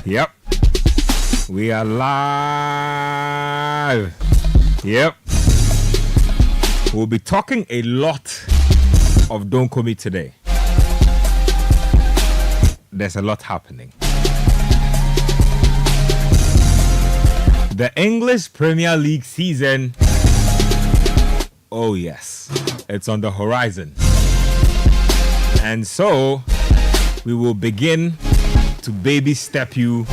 Yep. We are live. Yep. We'll be talking a lot of Don't Call Me today. There's a lot happening. The English Premier League season. Oh yes, it's on the horizon. And so we will begin to baby step you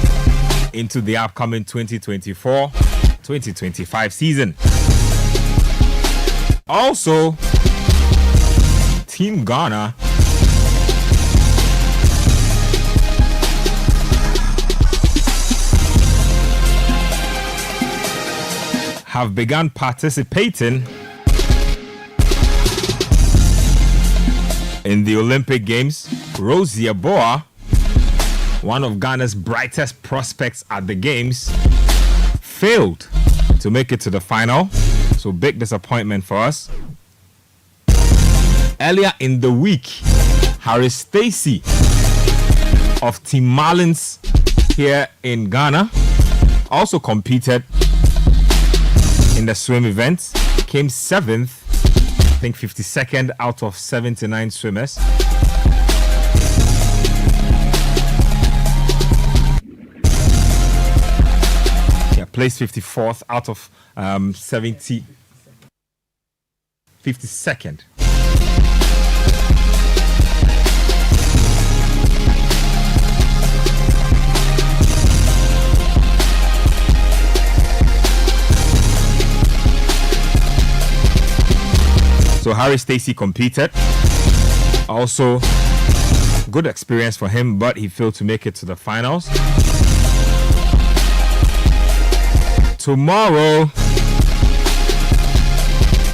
into the upcoming 2024-2025 season. Also, Team Ghana have begun participating in the Olympic Games. Rowe, Yeboah, one of Ghana's brightest prospects at the Games, failed to make it to the final. So big disappointment for us. Earlier in the week, Harry Stacey of Team Marlins here in Ghana also competed in the swim event. Came 7th, I think 52nd out of 79 swimmers. Placed 54th out of 52nd. So Harry Stacey competed. Also, good experience for him, but he failed to make it to the finals. Tomorrow,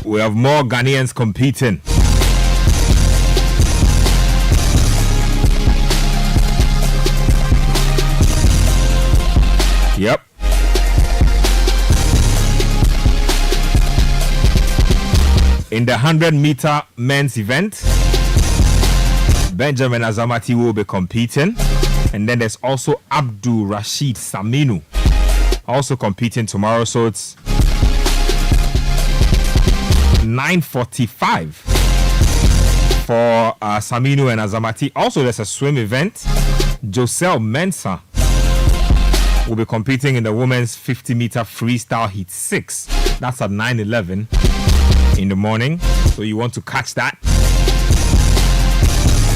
we have more Ghanaians competing. Yep. In the 100-meter men's event, Benjamin Azamati will be competing. And then there's also Abdul Rashid Saminu also competing tomorrow. So it's 9:45 for Saminu and Azamati. Also, there's a swim event. Joselle Mensah will be competing in the women's 50-meter freestyle heat 6. That's at 9:11 in the morning. So you want to catch that.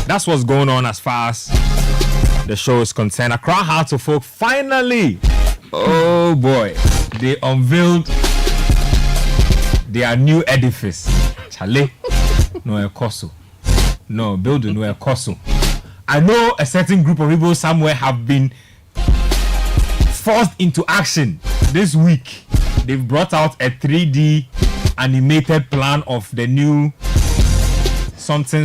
That's what's going on as far as the show is concerned. Accra Hearts of Folk finally, oh boy, they unveiled their new edifice. Chale, no ekoso. No, building no ekoso. I know a certain group of people somewhere have been forced into action this week. They've brought out a 3D animated plan of the new something.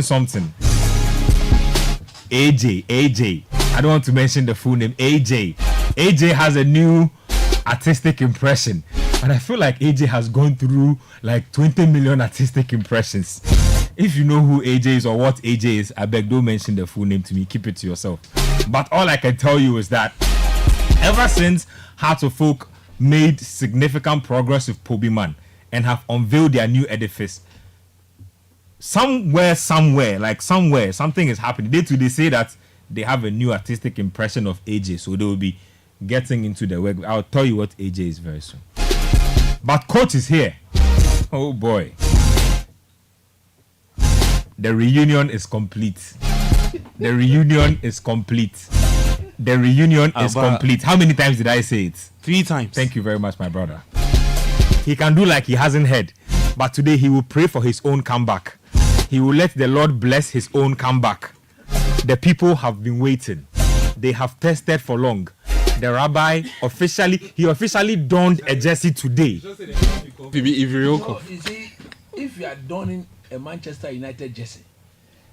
AJ. I don't want to mention the full name. AJ has a new artistic impression. And I feel like AJ has gone through like 20 million artistic impressions. If you know who AJ is or what AJ is, I beg, don't mention the full name to me. Keep it to yourself. But all I can tell you is that ever since Hearts of Folk made significant progress with Pobiman and have unveiled their new edifice, something is happening. They say that they have a new artistic impression of AJ, so they will be getting into the work. I'll tell you what AJ is very soon. But coach is here. Oh boy. The reunion is complete. How many times did I say it? 3 times. Thank you very much, my brother. He can do like he hasn't heard. But today he will pray for his own comeback. He will let the Lord bless his own comeback. The people have been waiting. They have tested for long. The rabbi officially donned a jersey today. If you are donning a Manchester United jersey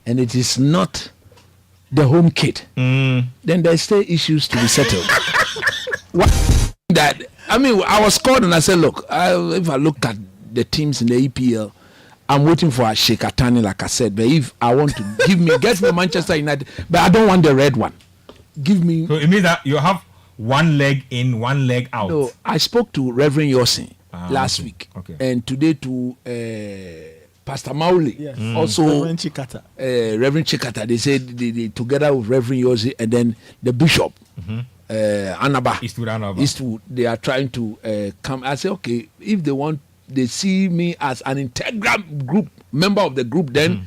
and it is not the home kit, then there's still issues to be settled. I was called and I said, look, if I look at the teams in the EPL, I'm waiting for a Shekatani, like I said. But if I want to get me Manchester United, but I don't want the red one. Give me. So it means that you have one leg in, one leg out. No, I spoke to Reverend Yosin last week, and today to Pastor Mauli, also Reverend Chikata. Reverend Chikata. They said they together with Reverend Yosin and then the bishop, Anaba, Eastwood. They are trying to come. I say, okay, if they want, they see me as an integral group member of the group, then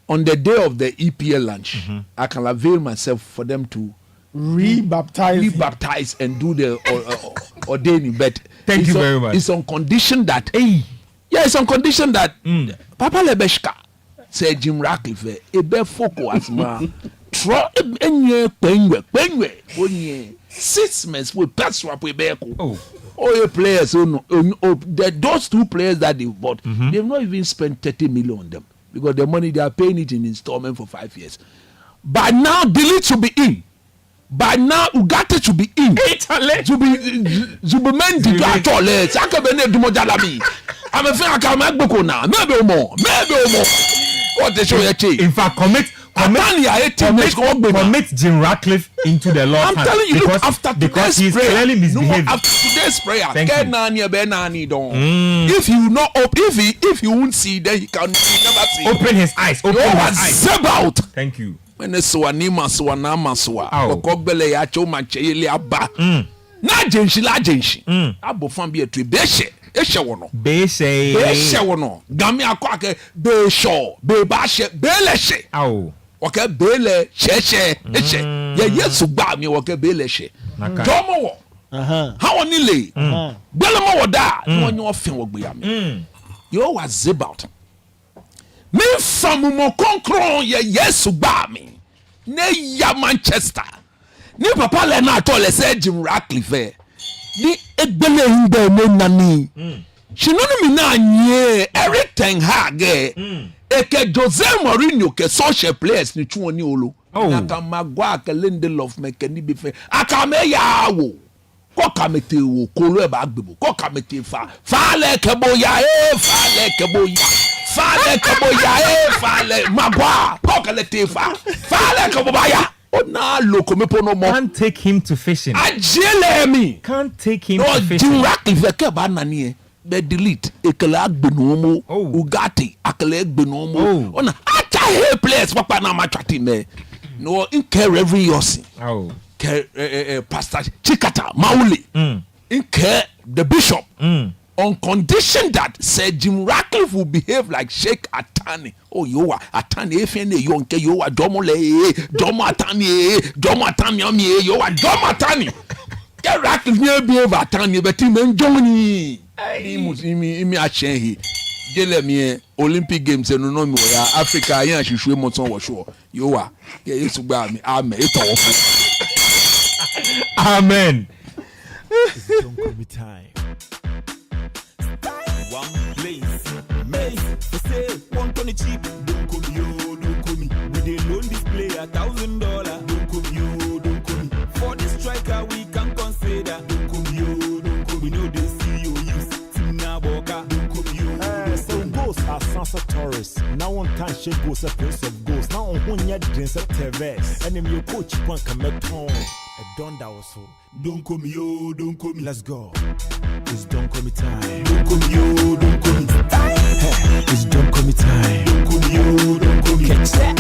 on the day of the EPL lunch, I can avail myself for them to rebaptize and do the ordaining. But thank you very much. It's on condition that it's on condition that Papa Lebeshka said Jim Ratcliffe ebe foko asma tro enye penwe 6 months we pass up we beko. Your players, those 2 players that they bought, they've not even spent 30 million on them because the money they are paying it in installment for 5 years. By now, Delete should be in. By now, Ugarte should be in. Zubimendi Gatole, Sakabene Dumojalami. I'm a fan of Kamaboko now. Maybe more. What they show you? In fact, commit Jim Ratcliffe into the Lord's hand. I'm telling you, because he's clearly misbehaving. After today's prayer, if you won't see, then he can never see. Open his eyes. Zeb out. Thank you. When Swanima Swanama Swa, Okogbele Yacho Manchele Abba. Na Jenshi la Jenshi. Abo Fambi a tree. Beshe wono. Beshe wono. Gami akwake Besho. Bebashe. Beleshe. Okay, Bele Sheshe. Yesu ba mi okay Beleshe. Jomo wo. How on ile? Belamo wo da. No one your fin wo gbe ya mi. You was zip out. Me famu mo konkron Yesu ba mi. Ne ya Manchester. Ni papa le na to le say Jim Ratcliffe. Ni egbele himbe me nani. Shinonu mi na nye Eric Ten Hag. Eke Jose Mourinho ke social players ni chuo ni olo. Aka magwa ke Lindelof me ke ni be fe. Aka me ya wo. Ko kamete wo kolo e ba gbebo. Ko kamete fa. Fa le ke boya fa le ke boya. Fa le ke boya fa le magwa. Ko kale te fa. Fa le ke boya. Na loko me pono mo. Can't take him to fishing. Ajele mi. Can't take him to fishing. No, Ratcliffe ke ba nani e. Be delete ekele agbenomo Ugati akele agbenomo ona acha he place papa na matwati me no in care every yosi Pastor Chikata Mauli in care the bishop on condition that said Jim Ratcliffe will behave like Sheikh Atani. Yowa Atani efene yonke yowa domole domo Atani ami yowa domo Atani. Get Ratcliffe near behave Atani but him enjoy imi achehi jele mi Olympic Games no mi ya Africa yan hwehwe mo ton wo so yo wa ye Yesu gba mi amen e towo fu amen. Don't call me time. One place me say one ton cheap don't call me yo don't call me we dey loan this player $1,000 don't call me yo don't call me for the striker we can consider don't call me yo don't call me no dey see you use Tina Boka don't call me yo so goals are Sansa Torres now one can shake goals a prince of goals now on one yard drinks at Tevez and your coach one come at home a don that was so don't call me yo don't call me let's go it's don't call me time don't call me yo don't call me time it's don't call me time don't call me yo don't call me catch that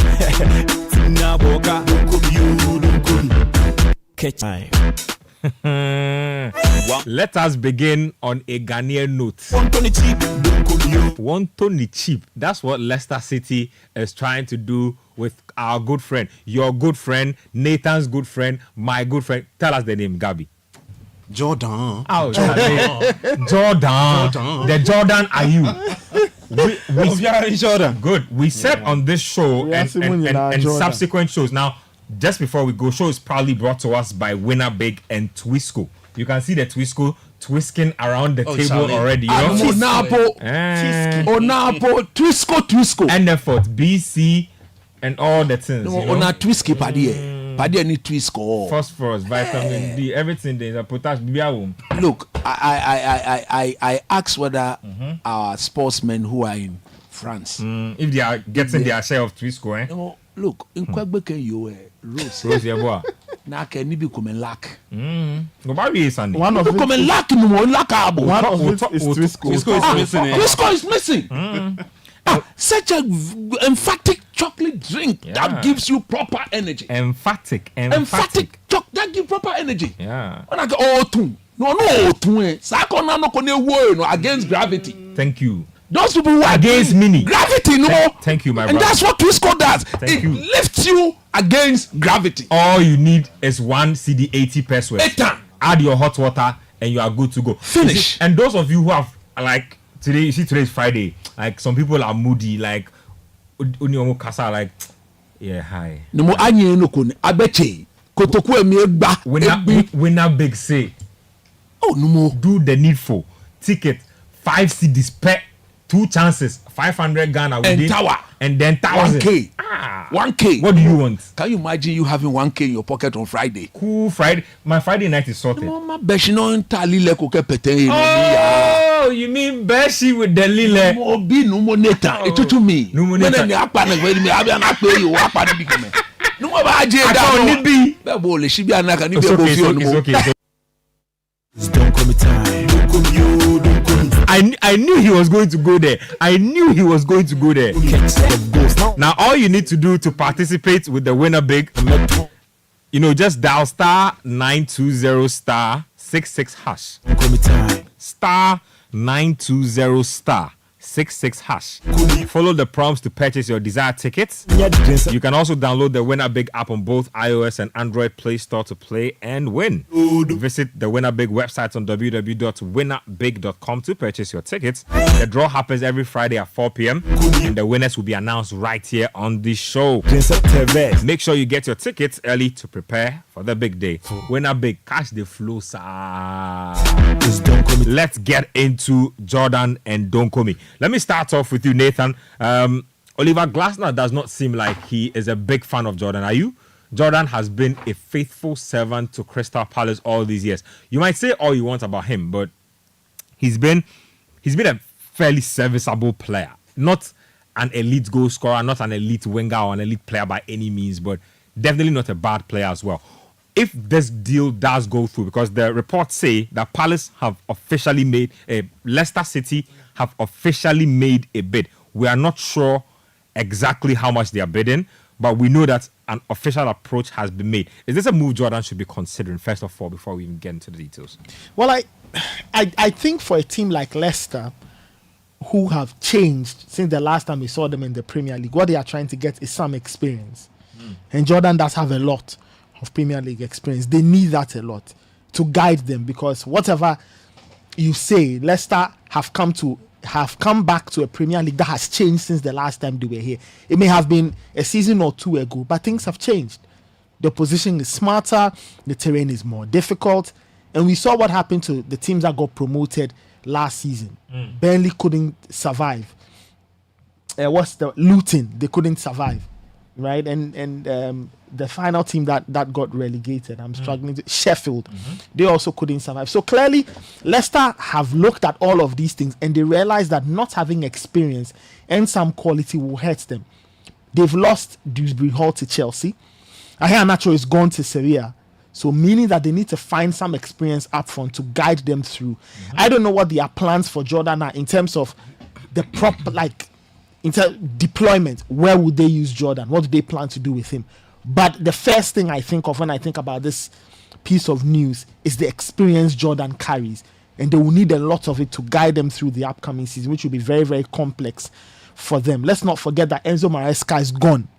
Tina Boka don't call me yo don't call me catch time. Let us begin on a Ghanaian note. One Tony cheap. That's what Leicester City is trying to do with our good friend, your good friend, Nathan's good friend, my good friend. Tell us the name, Gabi. Jordan. Jordan. The Jordan Ayew. Jordan. Good. We said on this show and subsequent shows. Now, just before we go, show is proudly brought to us by Winner Big and Twisco. You can see the Twisco twisting around the table already. Onapo, Twisco. And effort, BC, and all the things. Ona Twisky Paddy ni Twisco. Phosphorus, vitamin D, everything there is a potassium. Look, I asked whether our sportsmen who are in France, if they are getting their share of Twisco, look, in Quebec, you Rose Yeboah. na ke ni bi come lack Nobody is Sunday. One of it is Twisco is missing. Such a emphatic chocolate drink that gives you proper energy. Emphatic. That gives proper energy. Yeah. When I go against gravity. Thank you. Those people who are against mini gravity, Thank you, my brother. And that's what Twisco does. It lifts you against gravity. All you need is 1 CD 80 pesos. Add your hot water and you are good to go. Finish. And those of you who have like today, you see today is Friday. Like some people are moody. Like like hi. No more anye no kun abeche kotoku emi egba. Winner big say. Oh no more. Do the needful. Ticket 5 CDs per 2 chances 500 Ghana and tower and then 1,000 1K. What do you want? Can you imagine you having 1K in your pocket on Friday? Cool Friday. My Friday night is sorted. Oh, you mean Beshi with the lile? Mobi no moneta. It to me. No moneta. When I pay you apa ni bikome. No mo ba je da. Be bole shi bi anaka ni be okay, go fi it's okay. Don't call me time. Don't call me you. Don't call me. I knew he was going to go there. Now all you need to do to participate with the winner big, just dial *920*66#. Don't call me time. *920*66#. Follow the prompts to purchase your desired tickets. You can also download the Winner Big app on both iOS and Android Play Store to play and win. Visit the Winner Big website on www.winnerbig.com to purchase your tickets. The draw happens every Friday at 4 p.m. and the winners will be announced right here on the show. Make sure you get your tickets early to prepare for the big day. Winner Big, catch the flow, sir. Let's get into Jordan and Don't Call Me. Let me start off with you, Nathan. Oliver Glasner does not seem like he is a big fan of Jordan. Are you? Jordan has been a faithful servant to Crystal Palace all these years. You might say all you want about him, but he's been a fairly serviceable player. Not an elite goal scorer, not an elite winger or an elite player by any means, but definitely not a bad player as well. If this deal does go through, because the reports say that Palace have officially made Leicester City have officially made a bid. We are not sure exactly how much they are bidding, but we know that an official approach has been made. Is this a move Jordan should be considering, first of all, before we even get into the details? Well, I think for a team like Leicester, who have changed since the last time we saw them in the Premier League, what they are trying to get is some experience. And Jordan does have a lot of Premier League experience. They need that a lot to guide them, because whatever you say, Leicester have come back to a Premier League that has changed since the last time they were here. It may have been a season or two ago, but things have changed. The position is smarter, the terrain is more difficult, and we saw what happened to the teams that got promoted last season. Burnley couldn't survive. Luton? They couldn't survive, right? And the final team that got relegated, I'm struggling to Sheffield. They also couldn't survive. So clearly, Leicester have looked at all of these things and they realize that not having experience and some quality will hurt them. They've lost Dewsbury Hall to Chelsea. Ayew Nacho is gone to Sevilla. So meaning that they need to find some experience up front to guide them through. I don't know what their plans for Jordan are in terms of the proper deployment. Where would they use Jordan? What do they plan to do with him? But the first thing I think of when I think about this piece of news is the experience Jordan carries. And they will need a lot of it to guide them through the upcoming season, which will be very, very complex for them. Let's not forget that Enzo Maresca is gone.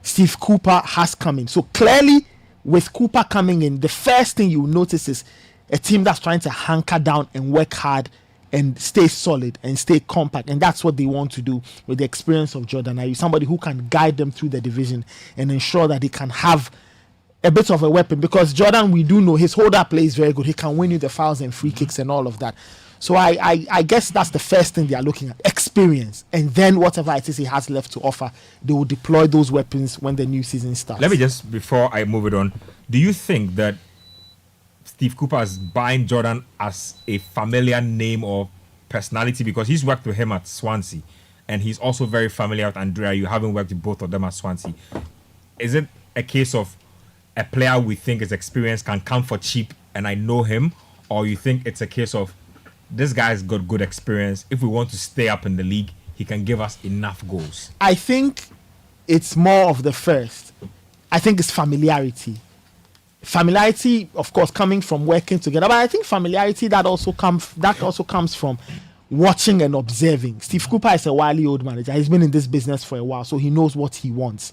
Steve Cooper has come in. So clearly, with Cooper coming in, the first thing you will notice is a team that's trying to hunker down and work hard and stay solid and stay compact. And that's what they want to do with the experience of Jordan Ayew, somebody who can guide them through the division and ensure that they can have a bit of a weapon. Because Jordan, we do know his hold-up play is very good. He can win you the fouls and free kicks and all of that. So I guess that's the first thing they are looking at, experience. And then whatever it is he has left to offer, they will deploy those weapons when the new season starts. Let me just, before I move it on, do you think that Steve Cooper is buying Jordan as a familiar name or personality, because he's worked with him at Swansea and he's also very familiar with Andrea? You haven't worked with both of them at Swansea. Is it a case of a player we think is experienced can come for cheap and I know him, or you think it's a case of this guy's got good experience. If we want to stay up in the league, he can give us enough goals? I think it's more of the first. I think it's familiarity. Familiarity, of course, coming from working together, but I think familiarity that also comes from watching and observing. Steve Cooper is a wily old manager. He's been in this business for a while, so he knows what he wants.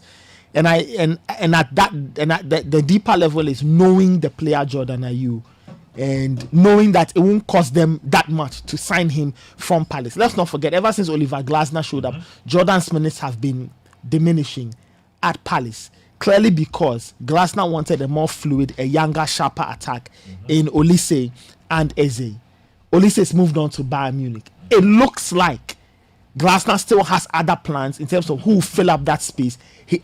And at the deeper level is knowing the player Jordan Ayew, and knowing that it won't cost them that much to sign him from Palace. Let's not forget, ever since Oliver Glasner showed up, Jordan's minutes have been diminishing at Palace. Clearly because Glasner wanted a more fluid, a younger, sharper attack in Olise and Eze. Olise's moved on to Bayern Munich. It looks like Glasner still has other plans in terms of who will fill up that space.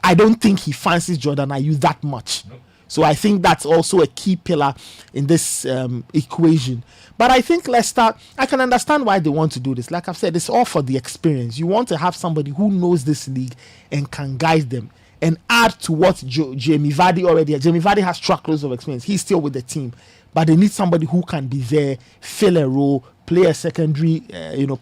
I don't think he fancies Jordan Ayew that much. Nope. So I think that's also a key pillar in this equation. But I think Leicester, I can understand why they want to do this. Like I've said, it's all for the experience. You want to have somebody who knows this league and can guide them and add to what Jamie Vardy already has. Jamie Vardy has truckloads of experience. He's still with the team. But they need somebody who can be there, fill a role, play a secondary,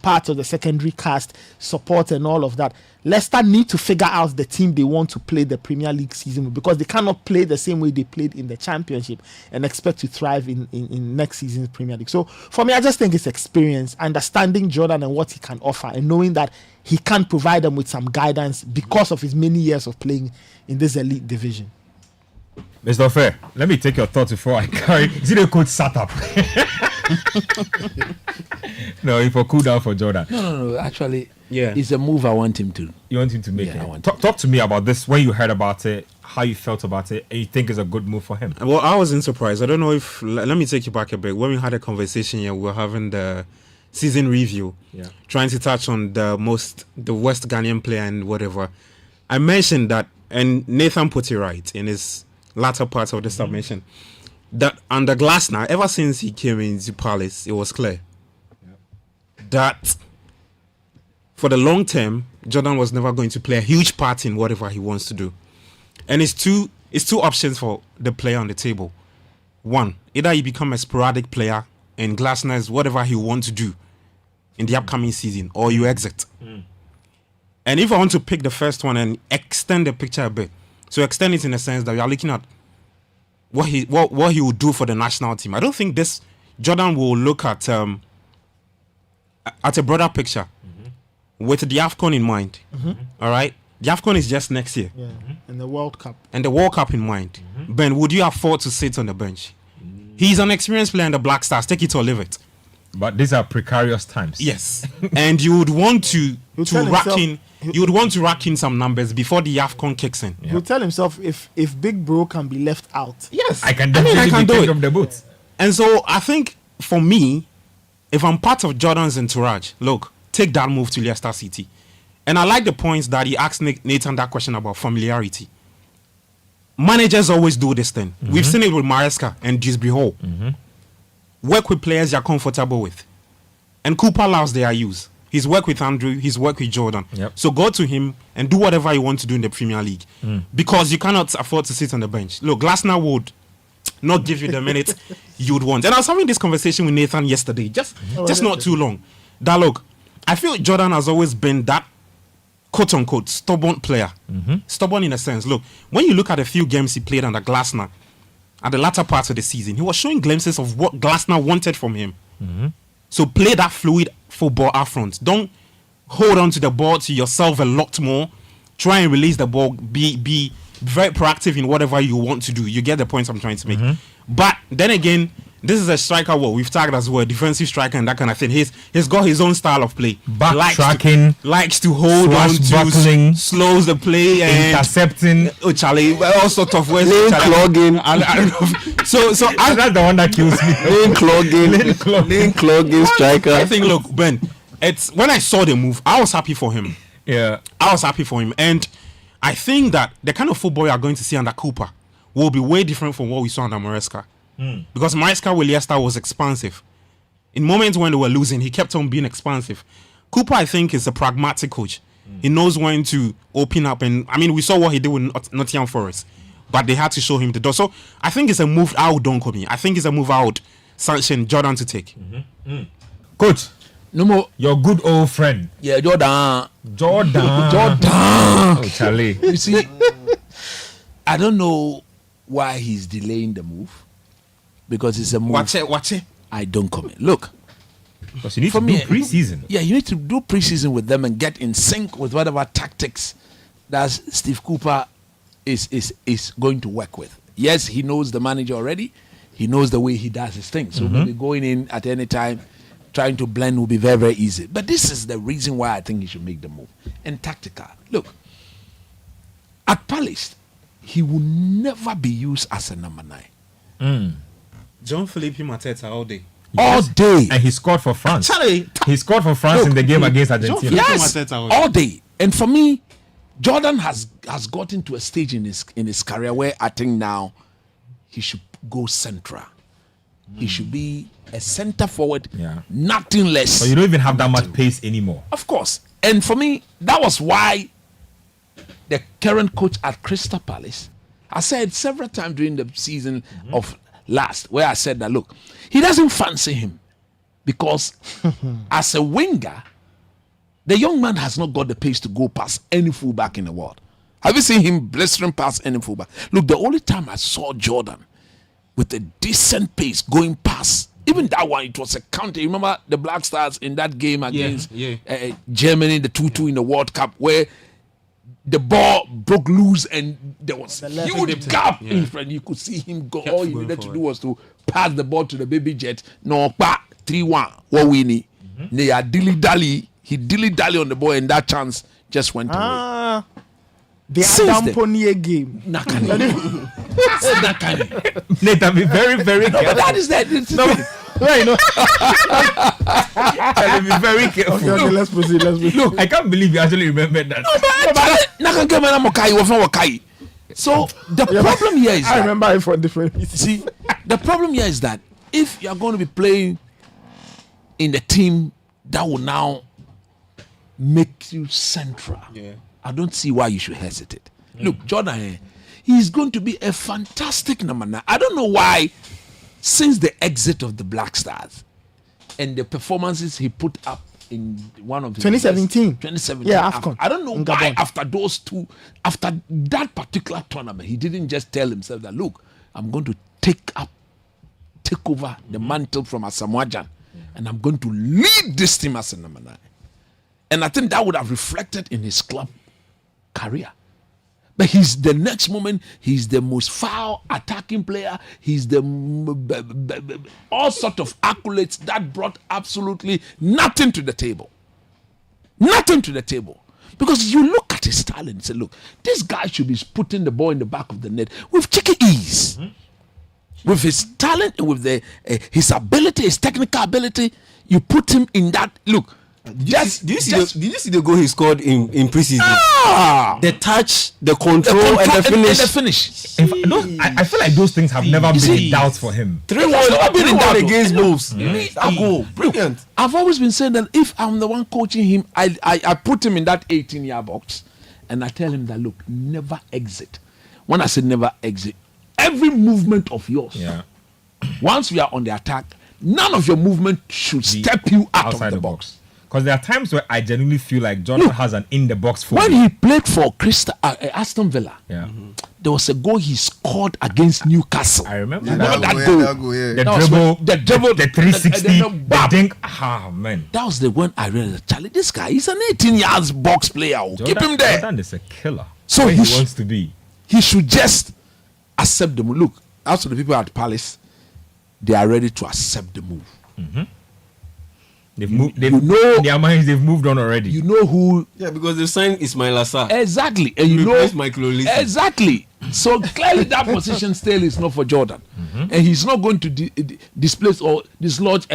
part of the secondary cast, support and all of that. Leicester need to figure out the team they want to play the Premier League season, because they cannot play the same way they played in the Championship and expect to thrive in next season's Premier League. So for me, I just think it's experience, understanding Jordan and what he can offer, and knowing that he can provide them with some guidance because of his many years of playing in this elite division. Mr. Fair, let me take your thoughts before I carry. Is it a coach sat up? No, if I cool down for Jordan. No. Actually, it's a move I want him to. You want him to make it? Talk to me about this. When you heard about it, how you felt about it, and you think it's a good move for him? Well, I wasn't surprised. I don't know if... Let me take you back a bit. When we had a conversation here, we were having the season review, trying to touch on the West Ghanaian player and whatever. I mentioned that, and Nathan put it right in his latter part of the submission, that under Glasner, ever since he came into Palace, it was clear that for the long term, Jordan was never going to play a huge part in whatever he wants to do. And it's two options for the player on the table. One, either you become a sporadic player and Glasner is whatever he wants to do in the upcoming season, or you exit. And if I want to pick the first one and extend the picture a bit, so extend it in the sense that we are looking at what he will do for the national team. I don't think this Jordan will look at a broader picture with the AFCON in mind. All right, the AFCON is just next year, and the World Cup in mind. Ben, would you afford to sit on the bench? He's an experienced player in the Black Stars. Take it or leave it. But these are precarious times. Yes, and you would want to rack in. You would want to rack in some numbers before the AFCON kicks in. He'll tell himself, if Big Bro can be left out, yes, I can definitely do it of the boots. And so I think for me, if I'm part of Jordan's entourage, look, take that move to Leicester City. And I like the points that he asked Nathan that question about familiarity. Managers always do this thing. We've seen it with Maresca and Disbury Hall. Work with players you're comfortable with. And Cooper loves their use. He's worked with Andrew, he's worked with Jordan. So go to him and do whatever you want to do in the Premier League. Because you cannot afford to sit on the bench. Look, Glasner would not give you the minute you'd want. And I was having this conversation with Nathan yesterday, just not too long. That look, I feel Jordan has always been that quote-unquote stubborn player. Stubborn in a sense. Look, when you look at a few games he played under Glasner at the latter part of the season, he was showing glimpses of what Glasner wanted from him. So play that fluid football up front. Don't hold on to the ball to yourself a lot more. Try and release the ball. Be very proactive in whatever you want to do. You get the point I'm trying to make. But then again, this is a striker. Well, we've tagged as well, defensive striker and that kind of thing. He's got his own style of play. Backtracking, likes to hold on to, slows the play, and intercepting. Oh, Charlie, all sorts of ways. Lane clogging. I don't know. So that's the one that kills me. Lane clogging striker. I think, look, Ben, it's when I saw the move, I was happy for him. Yeah, I was happy for him, and I think that the kind of football you are going to see under Cooper will be way different from what we saw under Maresca. Because Maresca with Leicester was expansive. In moments when they were losing, he kept on being expansive. Cooper, I think, is a pragmatic coach. He knows when to open up. And, I mean, we saw what he did with Nottingham Forest. but they had to show him the door. So I think it's a move I would don't come in. I think it's a move I would sanction Jordan to take. Coach, No more. your good old friend. Yeah, Jordan. Oh, Charlie. You see, I don't know why he's delaying the move, because it's a move. Watch it. I don't comment. Look, Because you need For to me, do preseason. yeah, you need to do preseason with them and get in sync with whatever tactics that Steve Cooper is going to work with. Yes, he knows the manager already. He knows the way he does his thing. So maybe going in at any time, trying to blend will be very, very easy. But this is the reason why I think he should make the move. And tactical. Look, at Palace, he will never be used as a number 9. John Philippe Mateta all day. All day. And he scored for France. Charlie, He scored for France in the game against Argentina. Yes, Mateta all day. all day. And for me, Jordan has gotten to a stage in his career where I think now he should go central. He should be a center forward, Yeah. nothing less. But you don't even have that much pace anymore. Of course. And for me, that was why the current coach at Crystal Palace, I said several times during the season of last, where I said that, look, he doesn't fancy him because as a winger, the young man has not got the pace to go past any fullback in the world. Have you seen him blistering past any fullback? Look, the only time I saw Jordan with a decent pace going past, even that one, it was a counter. You remember the Black Stars in that game against Germany, the 2-2 in the World Cup, where the ball broke loose and there was a huge gap in front. You could see him go. All he needed to do was to pass the ball to the baby jet. No, 3-1. What we need. They are dilly-dally. He dilly-dally on the ball, and that chance just went away. The Adam Ponier game. Nakani. Nathan, be very, very No, but careful. that is that. Charlie, be very careful. Okay, let's proceed. Look, I can't believe you actually remembered that. So the problem here is I that, remember it for different reasons. see, the problem here is that if you are going to be playing in the team that will now make you central, I don't see why you should hesitate. Look, Jordan, he's going to be a fantastic number 9. I don't know why, since the exit of the Black Stars and the performances he put up in one of the 2017. Yeah, AFCON. I don't know In why Gabon. after those two, after that particular tournament, he didn't just tell himself that, look, I'm going to take over the mantle from Asamoah Gyan and I'm going to lead this team as a number 9. And I think that would have reflected in his club career. But he's the next moment, he's the most foul attacking player. He's the all sort of accolades that brought absolutely nothing to the table. Nothing to the table. Because you look at his talent and say, look, this guy should be putting the ball in the back of the net with cheeky ease. With his talent and with his ability, his technical ability, you put him in that. Look, Did you see the goal he scored in preseason? The touch, the control, and the finish. In fact, I feel like those things have never been in doubt for him. 3-1 against Wolves. That goal, brilliant. I've always been saying that if I'm the one coaching him, I put him in that 18-yard box and I tell him that, look, never exit. When I say never exit, every movement of yours, once we are on the attack, none of your movement should step you out of the box. Because there are times where I genuinely feel like Jordan has an in-the-box for when he played for Aston Villa, there was a goal he scored against Newcastle. I remember that goal. The dribble, the 360, the dink. Man. That was the one I realized, Charlie, this guy, he's an 18-yard box player. Keep him there. Jordan is a killer. So he wants to be. He should just accept the move. Look, as for the people at Palace, they are ready to accept the move. They've moved. Their minds. They've moved on already. You know who? Yeah, because they've signed Ismail Assar. Exactly, and you know Michael Olise. Exactly. So clearly, that position still is not for Jordan, and he's not going to displace or dislodge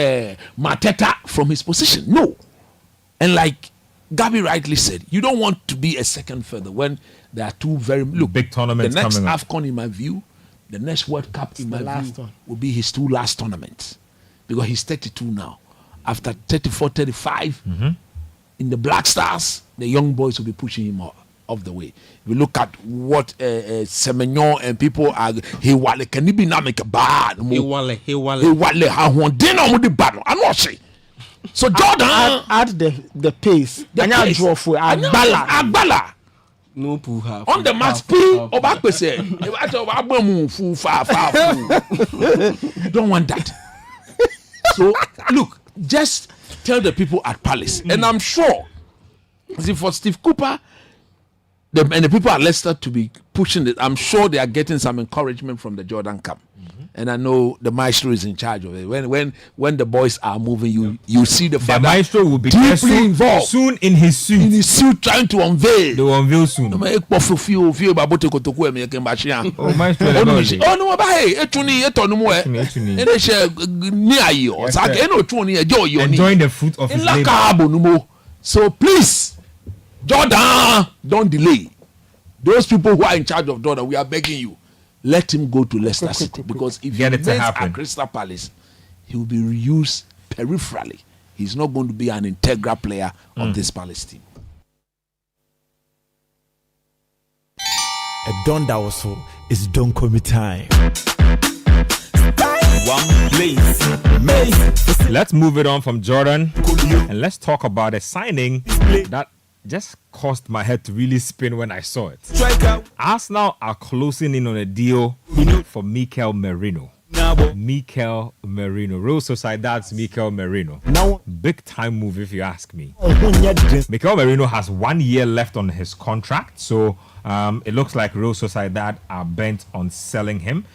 Mateta from his position. No, and like Gabby rightly said, you don't want to be a second further when there are two very big tournaments the next coming up. AFCON, in my view, the next World Cup, in my view, one will be his 2 last tournaments because he's 32 now. After 34, 35, in the Black Stars, the young boys will be pushing him of the way. If you look at what Semenyo and people are, he wale can be na make bad. He wale. How one day no the bad. I know say. So Jordan add the pace. The draw for Agbala. No puha. On the match P or back per se. You don't want that. So look, just tell the people at Palace, and I'm sure, see, for Steve Cooper and the people at Leicester to be pushing it, I'm sure they are getting some encouragement from the Jordan camp. And I know the maestro is in charge of it. When the boys are moving, you see the father. The maestro will be deeply involved soon in his suit. In his suit, trying to unveil. They will unveil soon. Oh, maestro. Oh no, but hey, enjoying the fruit of his labor. So please, Jordan, don't delay. Those people who are in charge of Jordan, we are begging you. Let him go to Leicester City, because if he remains at Crystal Palace, he will be reused peripherally. He's not going to be an integral player of this Palace team. A don that was so is don't call me time. One place. Let's move it on from Jordan and let's talk about a signing that just caused my head to really spin when I saw it. Arsenal are closing in on a deal for Mikel Merino. Mikel Merino. Real Sociedad's Mikel Merino. Big time move if you ask me. Mikel Merino has 1 year left on his contract, so it looks like Real Sociedad are bent on selling him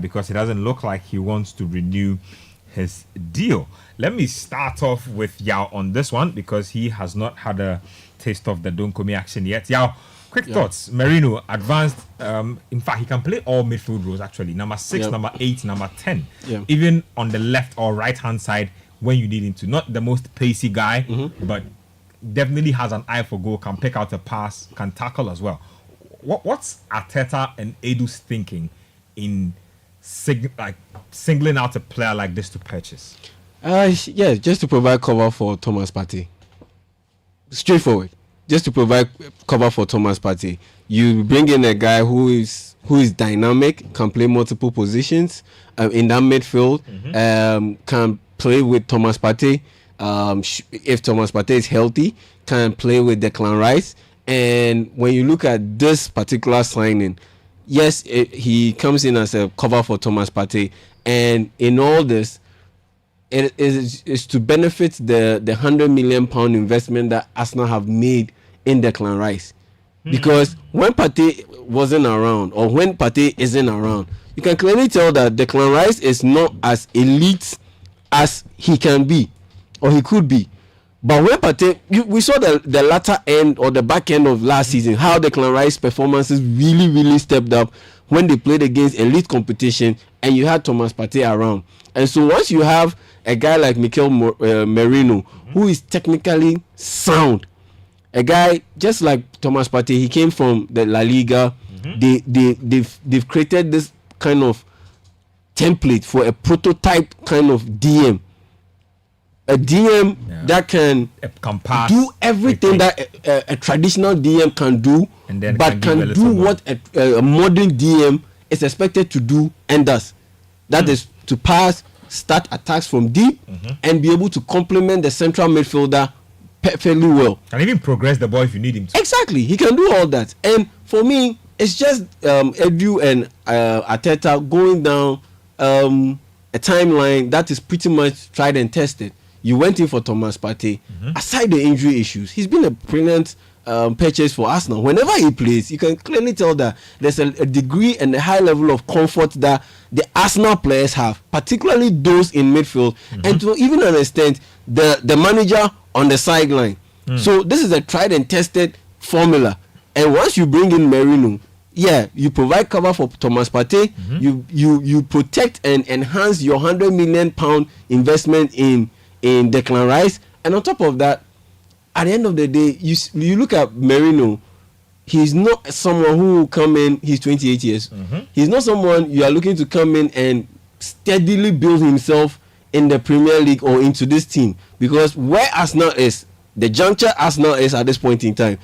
because it doesn't look like he wants to renew his deal. Let me start off with Yao on this one because he has not had a taste of the Don't Call Me action yet. Yao, quick thoughts. Merino advanced. In fact, he can play all midfield roles actually. Number 6, number 8, number 10. Even on the left or right hand side when you need him to. Not the most pacey guy, but definitely has an eye for goal. Can pick out a pass. Can tackle as well. What's Arteta and Edu's thinking in singling out a player like this to purchase? Just to provide cover for Thomas Partey. Straightforward. Just to provide cover for Thomas Partey. You bring in a guy who is dynamic, can play multiple positions in that midfield, can play with Thomas Partey. If Thomas Partey is healthy, can play with Declan Rice. And when you look at this particular signing, yes, he comes in as a cover for Thomas Partey, and in all this, it is to benefit the £100 million investment that Arsenal have made in Declan Rice. Because when Partey wasn't around, or when Partey isn't around, you can clearly tell that Declan Rice is not as elite as he can be, or he could be. But when Partey, we saw the latter end or the back end of last season, how Declan Rice performances really, really stepped up when they played against elite competition and you had Thomas Partey around. And so once you have a guy like Mikel Merino, who is technically sound, a guy just like Thomas Partey, he came from the La Liga. They've created this kind of template for a prototype kind of DM. A DM that can do everything that a traditional DM can do, but can do what a modern DM is expected to do and does. That is to pass, start attacks from deep, and be able to complement the central midfielder perfectly well. And even progress the ball if you need him to. Exactly. He can do all that. And for me, it's just Ayew and Arteta going down a timeline that is pretty much tried and tested. You went in for Thomas Partey. Aside the injury issues, he's been a brilliant purchase for Arsenal. Whenever he plays, you can clearly tell that there's a degree and a high level of comfort that the Arsenal players have, particularly those in midfield, and to even an extent, the manager on the sideline. So this is a tried and tested formula. And once you bring in Merino, you provide cover for Thomas Partey. You protect and enhance your £100 million investment in Declan Rice, and on top of that, at the end of the day, you look at Merino. He's not someone who will come in. He's 28 years. He's not someone you are looking to come in and steadily build himself in the Premier League or into this team, because where Arsenal is, the juncture Arsenal is at this point in time,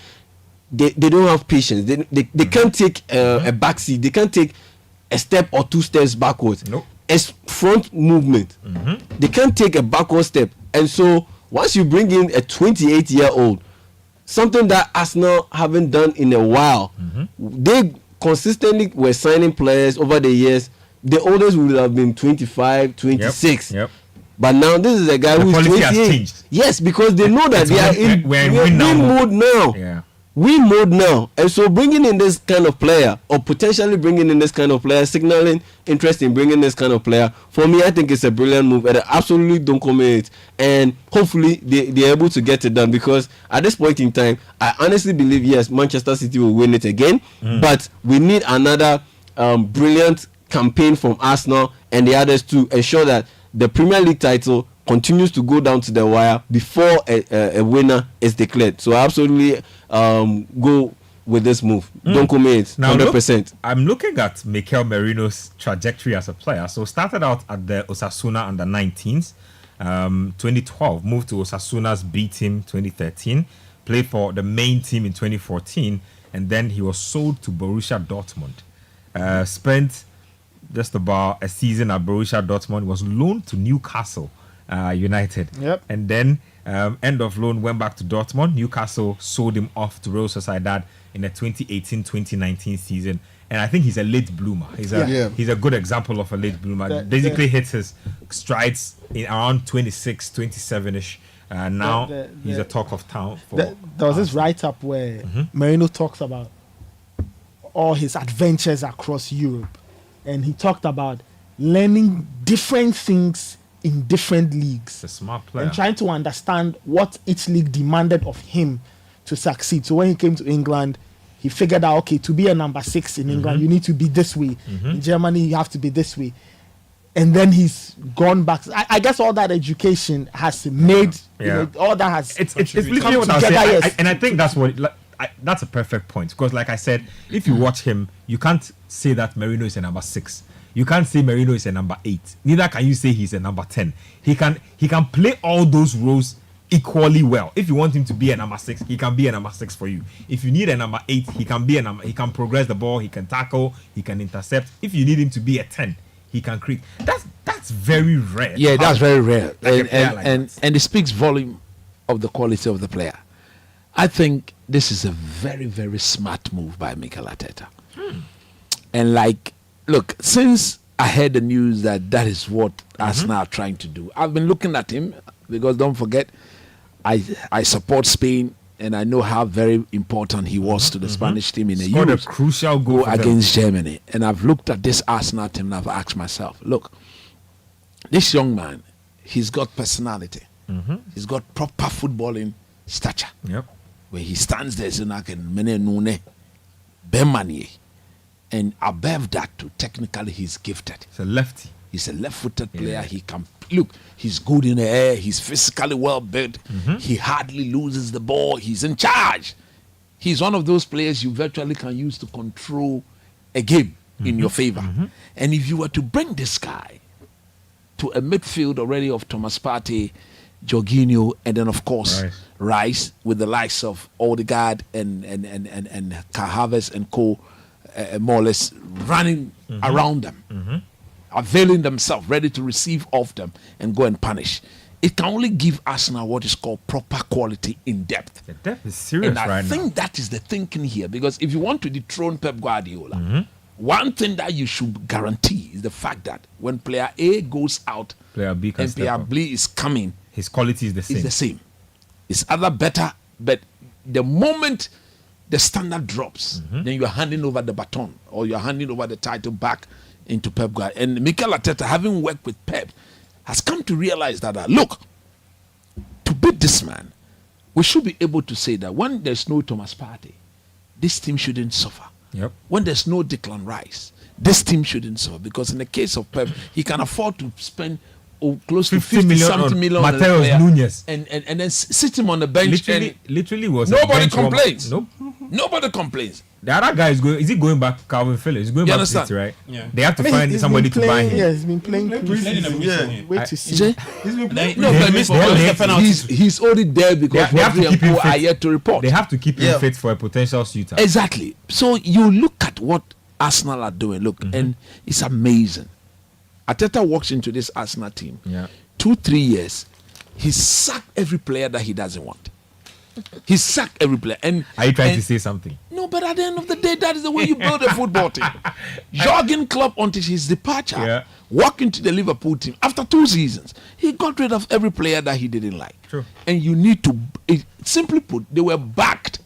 they don't have patience. They can't take a backseat. They can't take a step or 2 steps backwards. Nope. It's front movement. They can't take a backward step. And so once you bring in a 28-year-old, something that Arsenal haven't done in a while, they consistently were signing players over the years. The oldest would have been 25, 26. Yep. But now this is a guy who is 28. Yes, because they know that they are in win mode now. Yeah. Win mode now. And so bringing in this kind of player, or potentially bringing in this kind of player, signaling interest in bringing this kind of player, for me, I think it's a brilliant move. And I absolutely don't comment. And hopefully they're able to get it done, because at this point in time, I honestly believe, yes, Manchester City will win it again. But we need another brilliant campaign from Arsenal and the others to ensure that the Premier League title continues to go down to the wire before a winner is declared. So I absolutely go with this move. Don't commit 100%. I'm looking at Mikel Merino's trajectory as a player. So started out at the Osasuna under 19s, 2012, moved to Osasuna's B team 2013, played for the main team in 2014, and then he was sold to Borussia Dortmund. Spent just about a season at Borussia Dortmund, was loaned to Newcastle United. Yep. And then end of loan, went back to Dortmund. Newcastle sold him off to Real Sociedad in the 2018-2019 season. And I think he's a late bloomer. He's a good example of a late bloomer. Basically hits his strides in around 26, 27-ish. Now he's a talk of town. There was this write-up where Merino talks about all his adventures across Europe. And he talked about learning different things in different leagues. A smart player. And trying to understand what each league demanded of him to succeed. So when he came to England, he figured out, okay, to be a number 6 in England, you need to be this way. In Germany, you have to be this way. And then he's gone back. I guess all that education has made, all that has it's literally what I was saying. And I think that's what... that's a perfect point, because like I said, if you watch him, you can't say that Merino is a number 6. You can't say Merino is a number 8. Neither can you say he's a number 10. He can play all those roles equally well. If you want him to be a number 6, he can be a number 6 for you. If you need a number 8, he can be a number. He can progress the ball. He can tackle. He can intercept. If you need him to be a 10, he can create. That's very rare. Yeah, that's very rare, and it speaks volume of the quality of the player. I think this is a very, very smart move by Mikel Arteta. And look, since I heard the news that is what Arsenal are trying to do, I've been looking at him, because don't forget, I support Spain, and I know how very important he was to the Spanish team in the Euros. A crucial goal against Germany. And I've looked at this Arsenal team and I've asked myself, look, this young man, he's got personality. He's got proper footballing stature. Yep. Where he stands there, so like Menenune, Bemanie, and above that, too, technically he's gifted. He's a lefty. He's a left-footed player. He can look. He's good in the air. He's physically well built. He hardly loses the ball. He's in charge. He's one of those players you virtually can use to control a game in your favor. And if you were to bring this guy to a midfield already of Thomas Partey, Jorginho, and then of course Rice, with the likes of Odegaard and Kai Havertz and co, more or less running around them, availing themselves, ready to receive off them and go and punish. It can only give Arsenal what is called proper quality in depth. The depth is serious and right now. I think that is the thinking here, because if you want to dethrone Pep Guardiola, one thing that you should guarantee is the fact that when player A goes out, player B can and player B is coming, his quality is the same. It's the same. It's other better, but the moment the standard drops, then you are handing over the baton, or you are handing over the title back into Pep Guardiola. And Mikel Arteta, having worked with Pep, has come to realize that, look, to beat this man, we should be able to say that when there's no Thomas Partey, this team shouldn't suffer. Yep. When there's no Declan Rice, this team shouldn't suffer, because in the case of Pep, he can afford to spend close to 50 million on Mateus Nunes, and then sit him on the bench. Literally was nobody complains. Nope. Nobody complains. The other guy is he going back? Calvin Phillips. He's going back to City, right? Yeah. They have to I mean, find he's somebody been to buy playing- him. Yeah, he's been playing preseason. preseason. Wait to see. He's been playing. No, but missed they- the penalties. he's only there because They have to Rodri keep and him Co are fit. yet to report. They have to keep him Yeah. fit for a potential shooter. Exactly. So you look at what Arsenal are doing. Look, and it's amazing. Arteta walks into this Arsenal team. Yeah. 2-3 years, he sacked every player that he doesn't want. He sacked every player. And Are you trying and- to say something? No, but at the end of the day, that is the way you build a football team. Jurgen Klopp, until his departure, Yeah. walked into the Liverpool team after 2 seasons. He got rid of every player that he didn't like. True. And you need to, simply put, they were backed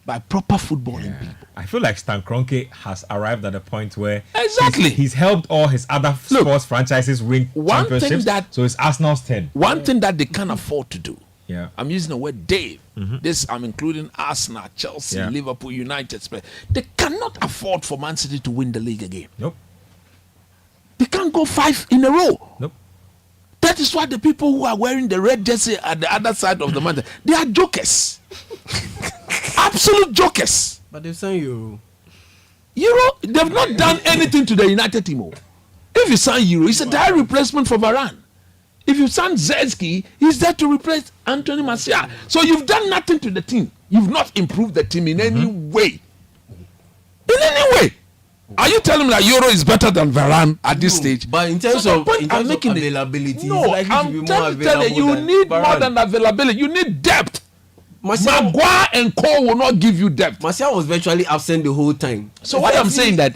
by proper footballing people. I feel like Stan Kroenke has arrived at a point where Exactly. he's helped all his other sports franchises win one thing championships. that- So it's Arsenal's 10. One thing that they can't afford to do. Yeah. I'm using the word Dave. This I'm including Arsenal, Chelsea, Yeah. Liverpool, United. They cannot afford for Man City to win the league again. Nope. They can't go 5 in a row. Nope. That is why the people who are wearing the red jersey at the other side of the mountain, they are jokers. Absolute jokers. But they've signed Euro. They've not done anything to the United team. Oh. If you sign Euro, it's a direct replacement for Varane. If you sign Zezki, he's there to replace Anthony Martial. So you've done nothing to the team. You've not improved the team in any way. In any way. Are you telling me that Euro is better than Varane at this stage? But in terms So the of point I'm making it- availability, No, it's likely to be I'm more trying to tell available you, you than need more Varane. than availability. You need depth. Martial, Maguire and Cole will not give you depth. Martial was virtually absent the whole time. So what I'm saying that,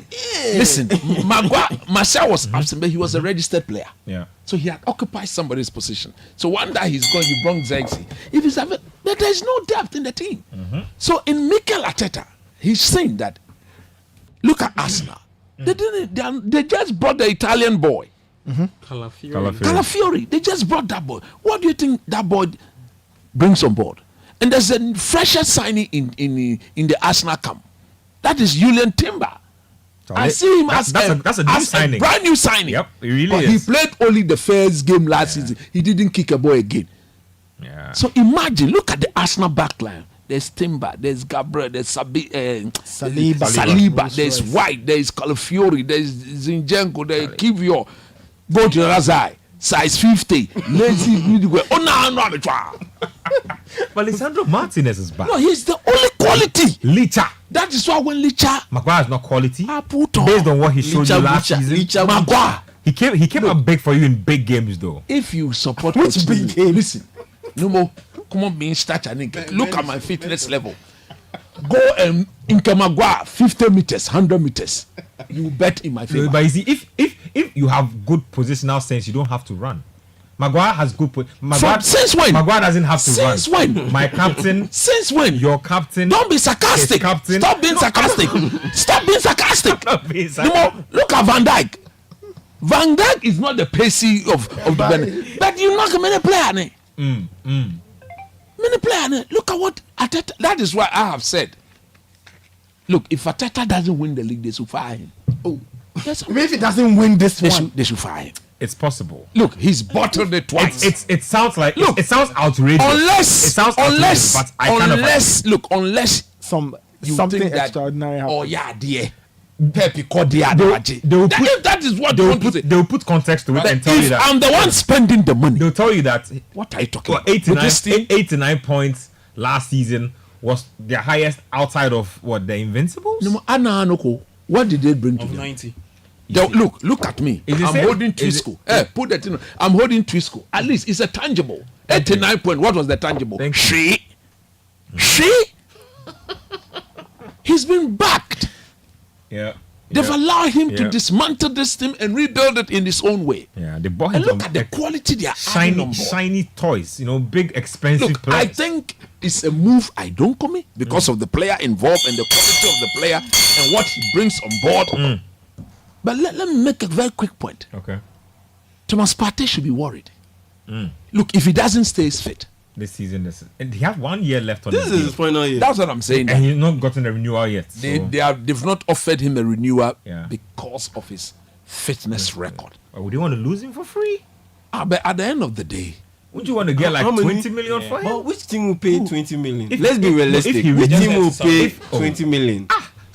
listen, Martial was absent, but he was a registered player. Yeah. So he had occupied somebody's position. So one day he's gone, you brought Zexi. If he's but there's no depth in the team. So in Mikel Arteta, he's saying that, look at Arsenal. They just brought the Italian boy, Calafiori. They just brought that boy. What do you think that boy brings on board? And there's a fresher signing in the Arsenal camp. That is Julian Timber. I see him that's a new signing. Brand new signing. Yep, he really but is. he played only the first game last season. He didn't kick a ball again. Yeah. So imagine, look at the Arsenal backline. There's Timber, there's Gabriel, there's Saliba, there's White, there's Calafiori, there's Zinchenko, there's Kivio. Go to the other side. Size 50. Lazy. Oh, no. But Lisandro Martinez is back. No, he's the only quality. Licha. That is why when Licha Maguire is not quality. put on, Based on what he showed you last season. Maguire. He came up big for you in big games though. If you support Which big game? Listen, no more. Come on, being stature. Look at my fitness level. Go and Inka Maguire 50 meters, 100 meters. You bet in my favor. But you see, if you have good positional sense, you don't have to run. Maguire has good. Since when? Maguire doesn't have to run. Since when? My captain. Since when? Your captain. Don't be sarcastic. His captain. Stop being sarcastic. Stop being sarcastic. Not being No more. Look at Van Dijk. Van Dijk is not the pacey of the Benin. But you knock a many player. Many player. Look at what Arteta. That is why I have said. Look, if Arteta doesn't win the league, they should fire him. Oh, yes. If he doesn't win this one, They should fire him. It's possible. Look, he's bottled it twice. It sounds like Look, it sounds outrageous. Unless, it sounds outrageous, but I kind of unless you something think that, extraordinary happens. oh yeah, dear, Pepe Cordia, they will put- if that is what you want to say. they will put context to it and tell you If that I'm the one spending the money, they'll tell you that what are you talking well, about? With this team, 89 points last season was their highest outside of what the Invincibles. No, Anna Anoko, what did they bring to Of them? 90. Look at me. Is it I'm same? holding Is Twisco. Put that in. I'm holding Twisco. At least it's a tangible. 89 point. What was the tangible? Thank you. She. He's been backed. Yeah. They've yeah. allowed him to Yeah. dismantle this team and rebuild it in his own way. Yeah, they bought him And look some at the quality they are adding on shiny board. toys. Big expensive Look, I players. think it's a move I don't commit because of the player involved and the quality of the player and what he brings on board. But let me make a very quick point. Okay. Thomas Partey should be worried. Look, if he doesn't stay fit, This season, and he have 1 year left on This his is deal. his final year. that's what I'm saying. And he's not gotten a renewal yet. So. They've not offered him a renewal Yeah. because of his fitness record. Would you want to lose him for free? But at the end of the day, Would you want to get like How many? 20 million for him? But which team will pay 20 million? If- Let's be if- realistic. if he Which reduces team will some- pay if- 20 million?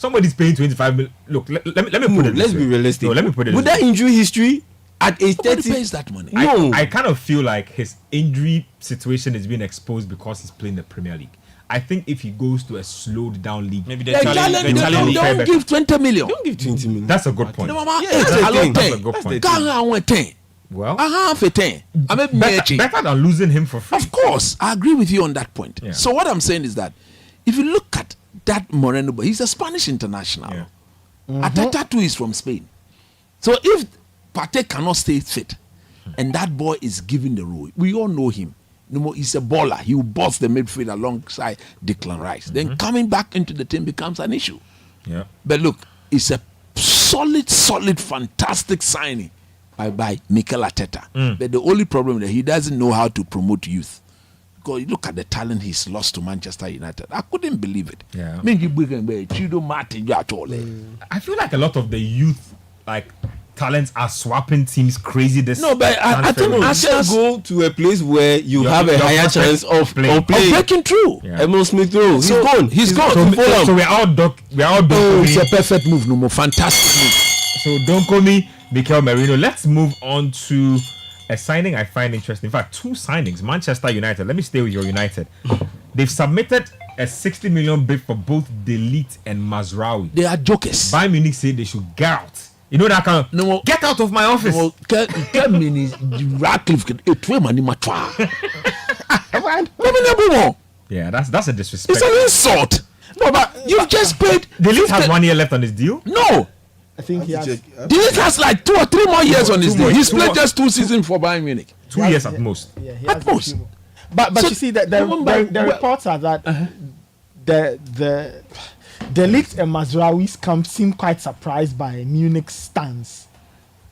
somebody's paying 25 million. Look, let me put it. Let's be realistic. No, let me put it. With that injury history, at age 30, pays that money. I kind of feel like his injury situation is being exposed because he's playing the Premier League. I think if he goes to a slowed down league, maybe don't give 20 million. Don't give 20 million. That's a good point. That's a good point. Well, better than losing him for free. Of course, I agree with you on that point. Yeah. So what I'm saying is that if you look at that Moreno, he's a Spanish international. Yeah. Ateta too is from Spain. So if Partey cannot stay fit, and that boy is given the role, we all know him. He's a baller. He will boss the midfield alongside Declan Rice. Then coming back into the team becomes an issue. Yeah. But look, it's a solid, fantastic signing by Mikel Arteta. But the only problem is that he doesn't know how to promote youth. Because you look at the talent he's lost to Manchester United. I couldn't believe it. Yeah. I feel like a lot of the youth talents are swapping teams crazy this. No, but I think Arsenal go to a place where you have a higher chance of playing. Breaking through. Yeah. Emil Smith Rowe, he's gone. He's gone. So we're all it's a perfect move, fantastic move. So don't call me Mikel Merino. Let's move on to a signing I find interesting. In fact, 2 signings. Manchester United. Let me stay with your United. They've submitted a 60 million bid for both Delete and Mazraoui. They are jokers. Bayern Munich say they should get out. You know that kind of get out of my office. Yeah, that's a disrespect. It's an insult. No, but you've just paid. Delete has 1 year left on his deal. No, I think he has. Delete has like 2 or 3 more years on his deal. He's played just 2 seasons for Bayern Munich. 2 years at most. Yeah, he At has most. a few more. But So, you see that the reports are that the Ligt and Mazraoui seem quite surprised by Munich's stance.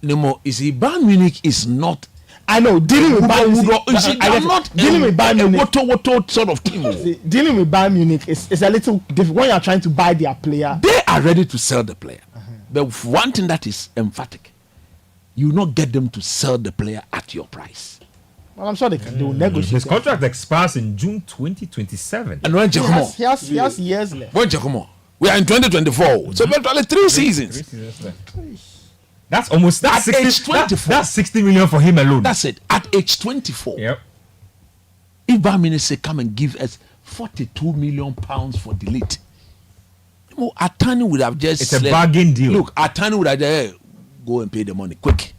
No more. You see, Bayern Munich is not. I know dealing with Bayern Munich. They're not dealing with Bayern Munich. Woto sort of team. Dealing with Bayern Munich is a little different when you are trying to buy their player. They are ready to sell the player. But one thing that is emphatic, you will not get them to sell the player at your price. Well, I'm sure they will negotiate. His contract expires in June 2027. And when Giacomo, He has years left. when Giacomo, we are in 2024, so virtually 3 seasons. 3 seasons left. That's almost that's At 60, age 24. that's 60 million for him alone. That's it. At age 24, Yep. if Bayern Munich say come and give us 42 million pounds for Delete, Atani would have just. It's a bargain deal. Look, Atani would have just go and pay the money quick.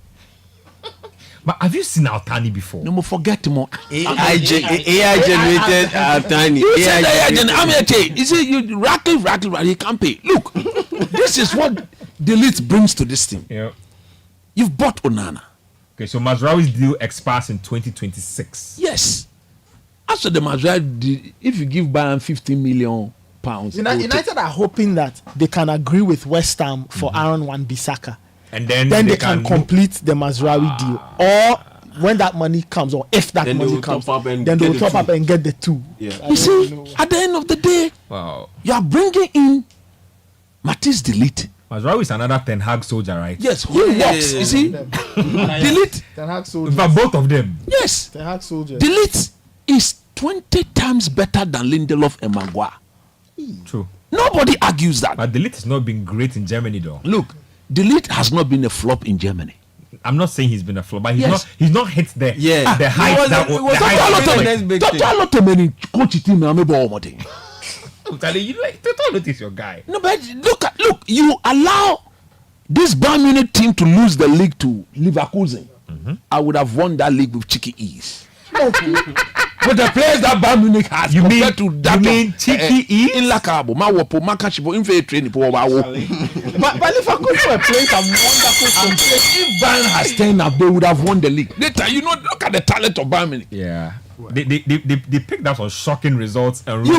But have you seen Altani before? No more forget more. AI generated Altani. You said AI generated. I'm here to tell you. You see, you Ratcliffe, he can't pay. Look, this is what Delete brings to this team. Yeah. You've bought Onana. Okay, so Mazraoui's deal expires in 2026. Yes. After the Mazraoui, if you give Bayern 15 million pounds, United are hoping that they can agree with West Ham for Aaron Wan-Bissaka. And then They can complete the Mazraoui deal. Or when that money comes, or if that money comes, then they will top up and get the 2. Yeah. you see, at the end of the day, Wow. you are bringing in Matisse Delete. Mazraoui is another Ten Hag soldier, right? Yes, who works? You see, Delete. Ten Hag soldiers. But both of them. Yes, Ten Hag soldiers. Delete is 20 times better than Lindelof and Maguire. True. Nobody argues that. But Delete has not been great in Germany, though. Look, Delete has not been a flop in Germany. I'm not saying he's been a flop, but he's Yes. not hit the Yeah. the height was- that it was the a height lot that- of next big thing. Don't many coach team now maybe all thing. Tell you like Total is your guy. No, but look, you allow this Bayern Munich team to lose the league to Leverkusen. I would have won that league with cheeky ease. With the players that Bayern Munich has, compared to that cheeky ease? In Lakabo, Mawopo, Makashipo, in fair training, But Leverkusen were playing some wonderful football. if Bayern has 10 up, they would have won the league. Later, look at the talent of Bayern Munich. Yeah. They picked up some shocking results and You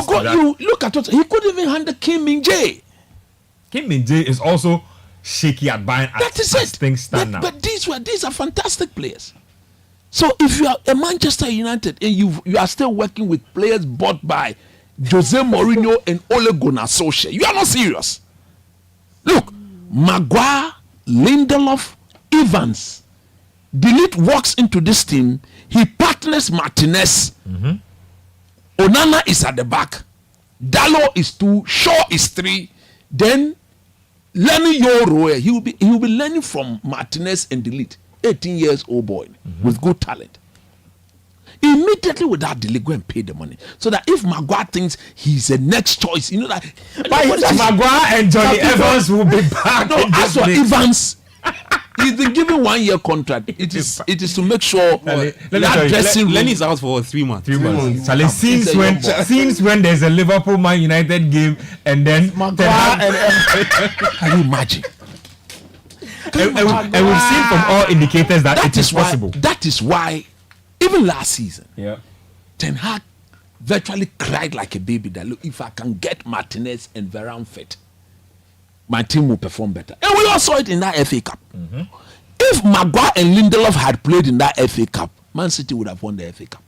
look at what he couldn't even handle Kim Min-jae. Kim Min-jae is also shaky at Bayern That is as it. things stand now. But these are fantastic players. So if you are a Manchester United and you are still working with players bought by Jose Mourinho and Ole Gunnar Solskjaer, you are not serious. Look, Maguire, Lindelof, Evans, Delete walks into this team. He partners Martinez. Onana is at the back. Dalot is 2. Shaw is 3. Then learning your role, he will be learning from Martinez and Delete, 18 years old boy with good talent. Immediately without delay, go and pay the money, so that if Maguire thinks he's the next choice, you know that. But Maguire and Johnny Evans will be back. No, as for Evans, he's been given 1 year contract. It is to make sure that dressing room. Lenny's out for 3 months. 3 months. Charlie, since when there's a Liverpool Man United game and then Maguire Can you imagine? and we've seen from all indicators that it is possible. That is why, even last season, Yeah. Ten Hag virtually cried like a baby that, look, if I can get Martinez and Varane fit, my team will perform better. And we all saw it in that FA Cup. If Maguire and Lindelof had played in that FA Cup, Man City would have won the FA Cup.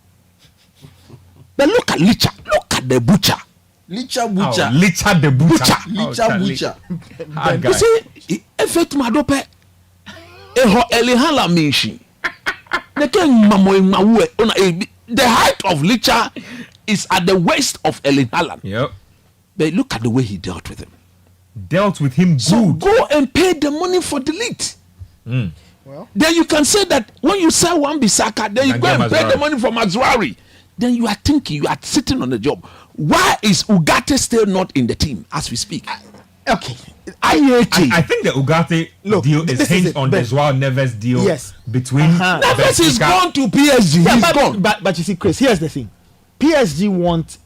But look at Licha. Look at the butcher. Licha Butcher. Licha the butcher. Licha Butcher. You see, effect Madope. Eho Elihala Mishi. The height of Licha is at the waist of Elihala. Yep. But look at the way he dealt with him. Dealt with him So good. go and pay the money for Delete. Well, Then you can say that when you sell one Bissaka, then you go and pay the money for Mazraoui. Then you are thinking, you are sitting on the job. Why is Ugarte still not in the team as we speak? okay. I think the Ugarte deal this is is hinged it, on the but- Joao Neves deal Yes. between Neves is Benfica. gone to PSG. Yeah, He's gone. but you see, Chris, here's the thing. PSG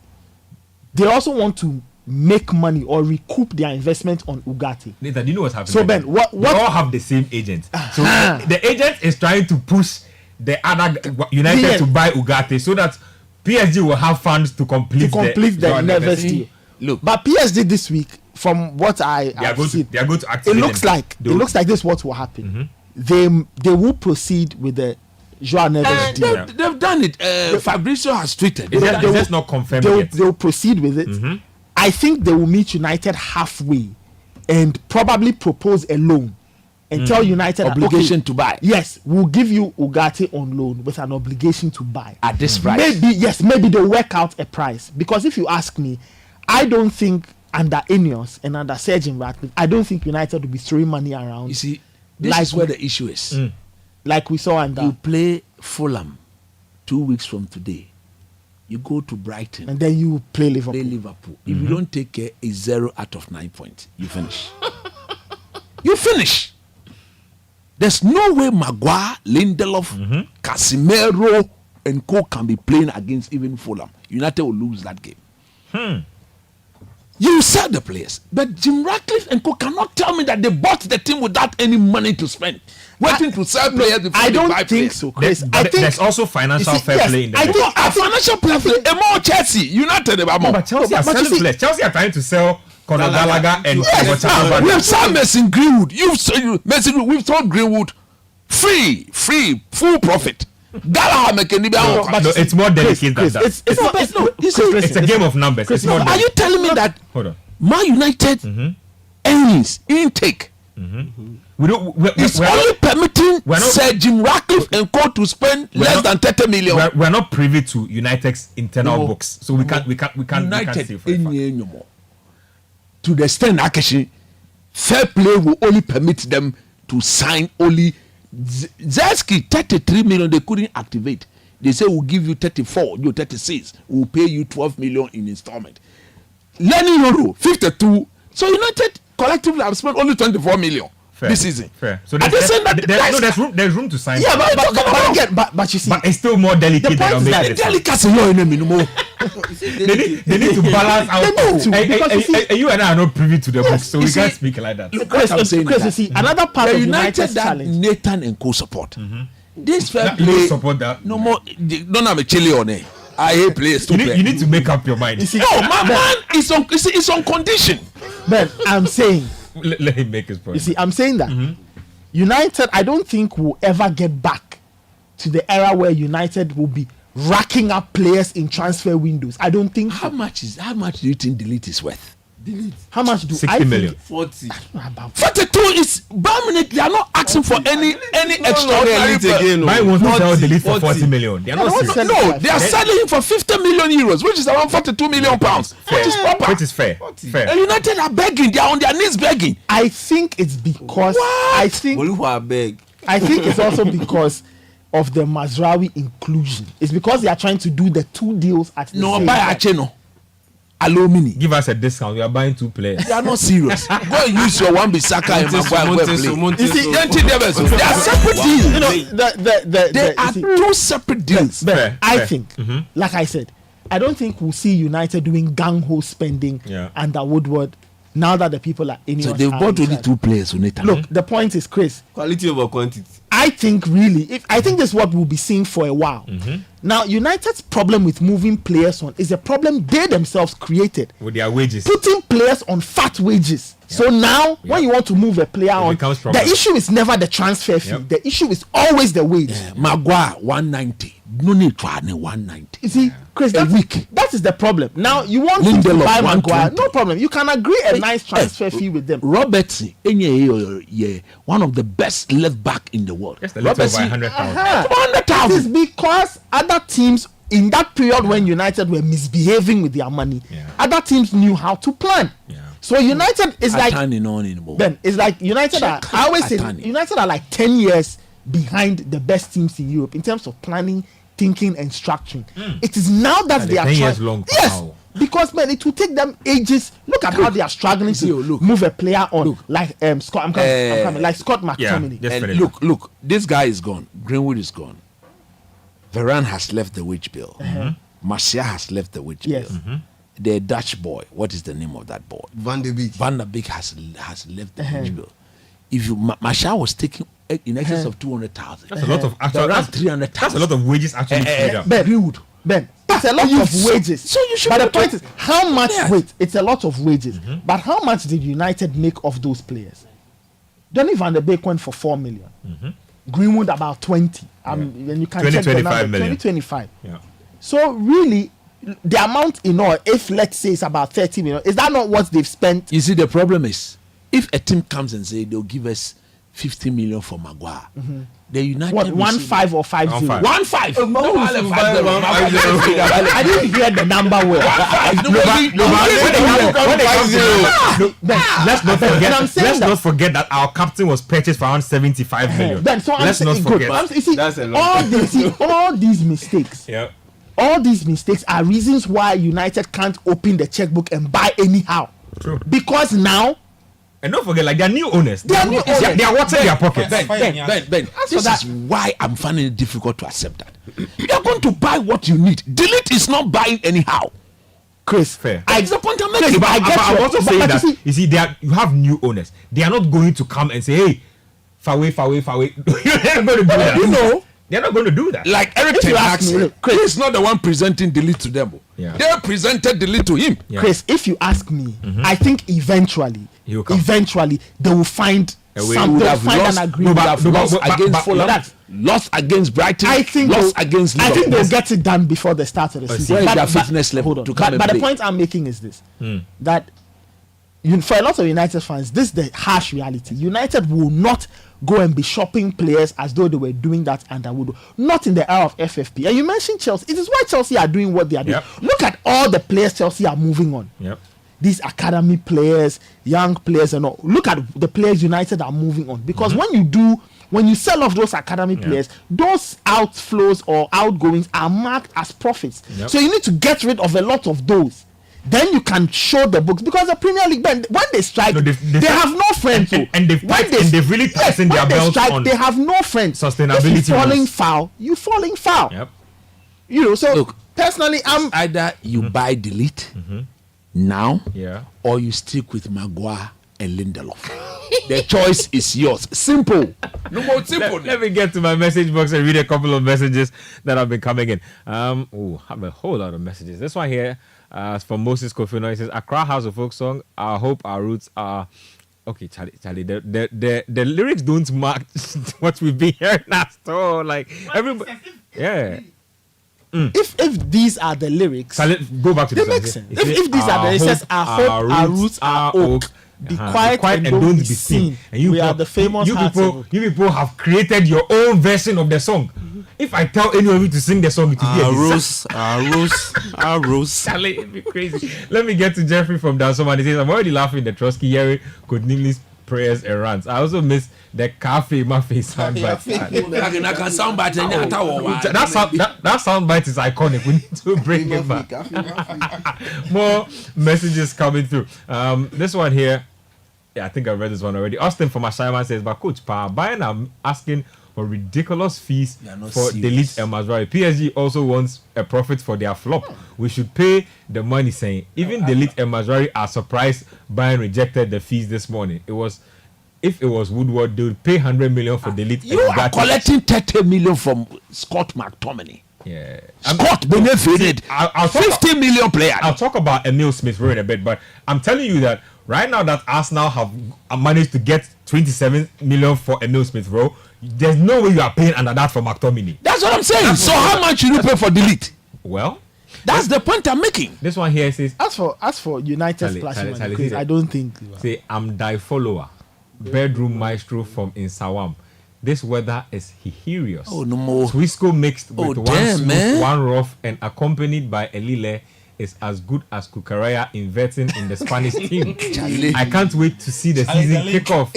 they also want to make money or recoup their investment on Ugarte. Nathan, you know what's happening? So, Ben, what- They all have the same agent. So the agent is trying to push the other United Yeah. to buy Ugarte so that PSG will have funds to complete the Joao Neves deal. Look. But PSG this week, from what I They are have going to seen, they are going to it activate looks them. like this is what will happen. They will proceed with the Joao Neves deal. They've done it. Fabrizio has tweeted. Is They will- that not confirmed They'll, yet? they'll proceed with it. I think they will meet United halfway and probably propose a loan and tell United that, Obligation okay, to buy. Yes, we'll give you Ugarte on loan with an obligation to buy. At this price. Maybe they'll work out a price. Because if you ask me, I don't think under Ineos and under Sergeant Ratcliffe, I don't think United will be throwing money around. You see, this Like- is where the issue is. Like we saw under, You play Fulham 2 weeks from today. You go to Brighton. and then you play Liverpool. Play Liverpool. If you don't take care, it's 0 out of 9 points. You finish. You finish. There's no way Maguire, Lindelof, Casemiro, and Co can be playing against even Fulham. United will lose that game. You sell the players, but Jim Ratcliffe and Co cannot tell me that they bought the team without any money to spend, waiting to sell players before I they don't buy think players. so, Chris. But I think there's also financial you see, fair yes, play in the I mix. think- A financial player play, a more Chelsea, United, about more. But Chelsea are but you selling see- players. Chelsea are trying to sell Conor Gallagher and Yes, Thiago we Silva. have signed Mason Greenwood. We've sold Greenwood free, full profit. Gallagher making it. No, it's more delicate than that. It's not. but no, Chris, It's a game of numbers. It's more Are delicate. you telling me that Hold on. Man United earnings intake We don't. is only permitting we're not- Sir Jim Ratcliffe and Co to spend less not- than 30 million? We're not privy to United's internal No. books, so we can't United say for a fact. anymore. To the extent that actually fair play will only permit them to sign only Zeski 33 million. They couldn't activate. They say we'll give you 34, you 36. We'll pay you 12 million in installment. Lenny Euro 52. So United collectively have spent only 24 million Fair. this season. Fair. So Are they saying that there's room to sign. Yeah, some. but again, but you see, But it's still more delicate The than point is you're that making it sound. delicacy law in a minimum. They need to balance out. They need to, because you see- And you and I are not privy to the books, so you we can't see- speak like that. Chris, I'm saying Chris, that. you see, another part The of United United's that challenge. Nathan and Co support. This fair That- you play. don't support that. No more. Don't have a chili on it. I hate players to play. You need to make up your mind. No, my man is on. It's on condition. Ben, I'm saying, Let him make his point. you see, I'm saying that United, I don't think will ever get back to the era where United will be racking up players in transfer windows. I don't think. How much do you think Delete is worth? Delete. How much do 60 I million. think? 40. About 42 is Bayern Munich. They are not asking for any extraordinary. again. Bayern wants to sell Delete for 40 40 million. They are not Yeah, serious. No, they are selling him for 50 million euros, which is around 42 million pounds, which is proper. Which is fair. Fair. And United are begging. They are on their knees begging. I think it's because I think Oluwa beg. it's also because of the Mazraoui inclusion. It's because they are trying to do the two deals at the No, same buy time. Acheno. Alumini. Give us a discount. We are buying 2 players. They are not serious. Go and use your one Bissaka and Maguire and go and play. You see, They are separate deals. You know, They are two separate deals. But Fair, I fair. think, like I said, I don't think we'll see United doing gang-ho spending under Woodward now that the people are in. So they've bought only 2 players, Unita. Look, the point is, Chris, quality over quantity. I think really, I think this is what we'll be seeing for a while. Now, United's problem with moving players on is a problem they themselves created. With their wages. Putting players on fat wages. So now, when you want to move a player on, becomes the problem. issue is never the transfer fee. Yep. The issue is always the wage. Maguire 190. No need to add 190. You see, Chris, that is the problem. Now, you want to Lindelof, buy Maguire, 120. no problem. You can agree a nice transfer fee with them. Robertson, one of the best left back in the world. Just a little over 100,000. It is because other teams in that period when United were misbehaving with their money, other teams knew how to plan. So United is like Ben. It's like United are. I always say United are like 10 years behind the best teams in Europe in terms of planning, thinking, and structuring. It is now that they are 10 trying. years long. Yes. Wow. Because man, it will take them ages. Look at how they are struggling to move a player on, like Scott. I'm coming, like Scott McTominay. Definitely. Look, this guy is gone. Greenwood is gone. Varane has left the wage bill. Martial has left the wage bill. The Dutch boy, what is the name of that boy? Van de Beek. Van der Beek has left the wage bill. If you Martial was taking in excess of 200,000. That's a lot of actual. Around 300,000. That's a lot of wages actually paid up. Ben, it's a lot of wages. So you should. But the be point is, how much? Yes. Wait, it's a lot of wages. But how much did United make of those players? Donny van der Beek went for 4 million. Greenwood about 20. And you can 20, check the 25 number. million. 25. Yeah. So really, the amount in all, if let's say it's about 30 million, is that not what they've spent? You see, the problem is, if a team comes and say they'll give us 50 million for Maguire, the United What, will 1.5 or 5.0? 1.5. I didn't hear the number well. Let's not And forget. I'm saying Let's that- not forget that our captain was purchased for around 75 million. Ben, so I'm Let's not saying, good. forget. You see, That's a lot. all these mistakes. Yeah. All these mistakes are reasons why United can't open the checkbook and buy anyhow. True. Because now And don't forget, like, they are new owners. They are new owners. They are watching their pockets. Ben, this is why I'm finding it difficult to accept that. You're going to buy what you need. Delete is not buying anyhow. Chris, Fair. It's the point I'm making. Chris, but I get I'm you. also But saying you that you see, you have new owners. They are not going to come and say, "Hey, far away." They're not going to do that. You know, They're not going to do that. Like Eric If you Ten ask Hag me, said, look, Chris- he's not the one presenting Delete to them. Yeah. They presented Delete to him. Yeah. Chris, if you ask me, I think eventually He'll come. they will find A way. something, Would they'll have find lost, an agreement. would have lost against Fulham, that's- lost against Brighton, I think lost against I think Liverpool. they'll get it done before the start of the season. where is their fitness level hold on. to come and but the play? point I'm making is this: that for a lot of United fans, this is the harsh reality. United will not go and be shopping players as though they were doing that under Wood. Not in the era of FFP. And you mentioned Chelsea. It is why Chelsea are doing what they are doing. Yep. Look at all the players Chelsea are moving on. Yep. These academy players, young players, and all. Look at the players United are moving on. Because when you sell off those academy players, those outflows or outgoings are marked as profits. Yep. So you need to get rid of a lot of those. Then you can show the books, because the Premier League, when they strike, No, they have no friends. and they've really tightened their when they belts strike, on they have no friends. sustainability If you're falling rules. foul, you falling foul. Yep. You know. So Look, personally, I'm Either you buy Delete now, Yeah. or you stick with Maguire and Lindelof. The choice is yours. Simple. No more simple. Let me get to my message box and read a couple of messages that have been coming in. I have a whole lot of messages. This one here from Moses Kofino. He says, Accra has a folk song. I hope our roots are... Okay, Charlie, the lyrics don't match what we've been hearing at all. Like, everybody... Yeah. if these are the lyrics, So let's go back to they the make sense. If these are the lyrics, it says our hope, our roots are oak. Be quiet and don't be seen. And you we are the famous you people have created your own version of the song. If I tell any of you to sing the song, it will be a disaster. Rose. Charlie, it'd be crazy. Let me get to Jeffrey from Dansoma. He says, I'm already laughing the Trotsky hearing Kodnimli's prayers and rants. I also miss the cafe Mafe soundbite. That soundbite is iconic. We need to bring it back. More messages coming through. This one here, I think I read this one already. Austin from Ashaiman says, but Coach, Bayern are asking for ridiculous fees for Delete El Mazraoui. PSG also wants a profit for their flop. We should pay the money, saying even Delete El Mazraoui are surprised Bayern rejected the fees this morning. If it was Woodward, they would pay 100 million for Delete. You are collecting 30 million from Scott McTominay. Yeah, Scott benefited. I'll 50 million player. I'll talk about Emile Smith Rowe in a bit, but I'm telling you that right now that Arsenal have managed to get 27 million for Emile Smith Rowe, there's no way you are paying under that for McTominay. That's what I'm saying. So how much should you pay for Delete? Well, that's the point I'm making. This one here says, as for United splashing money, because I don't think. Say, I'm die follower, bedroom maestro from Insawam. This weather is hilarious. Oh no more. Swisco mixed with one damn, smooth, man. one rough, and accompanied by Elile is as good as Cucurella inverting in the Spanish team. I can't wait to see the season kick off.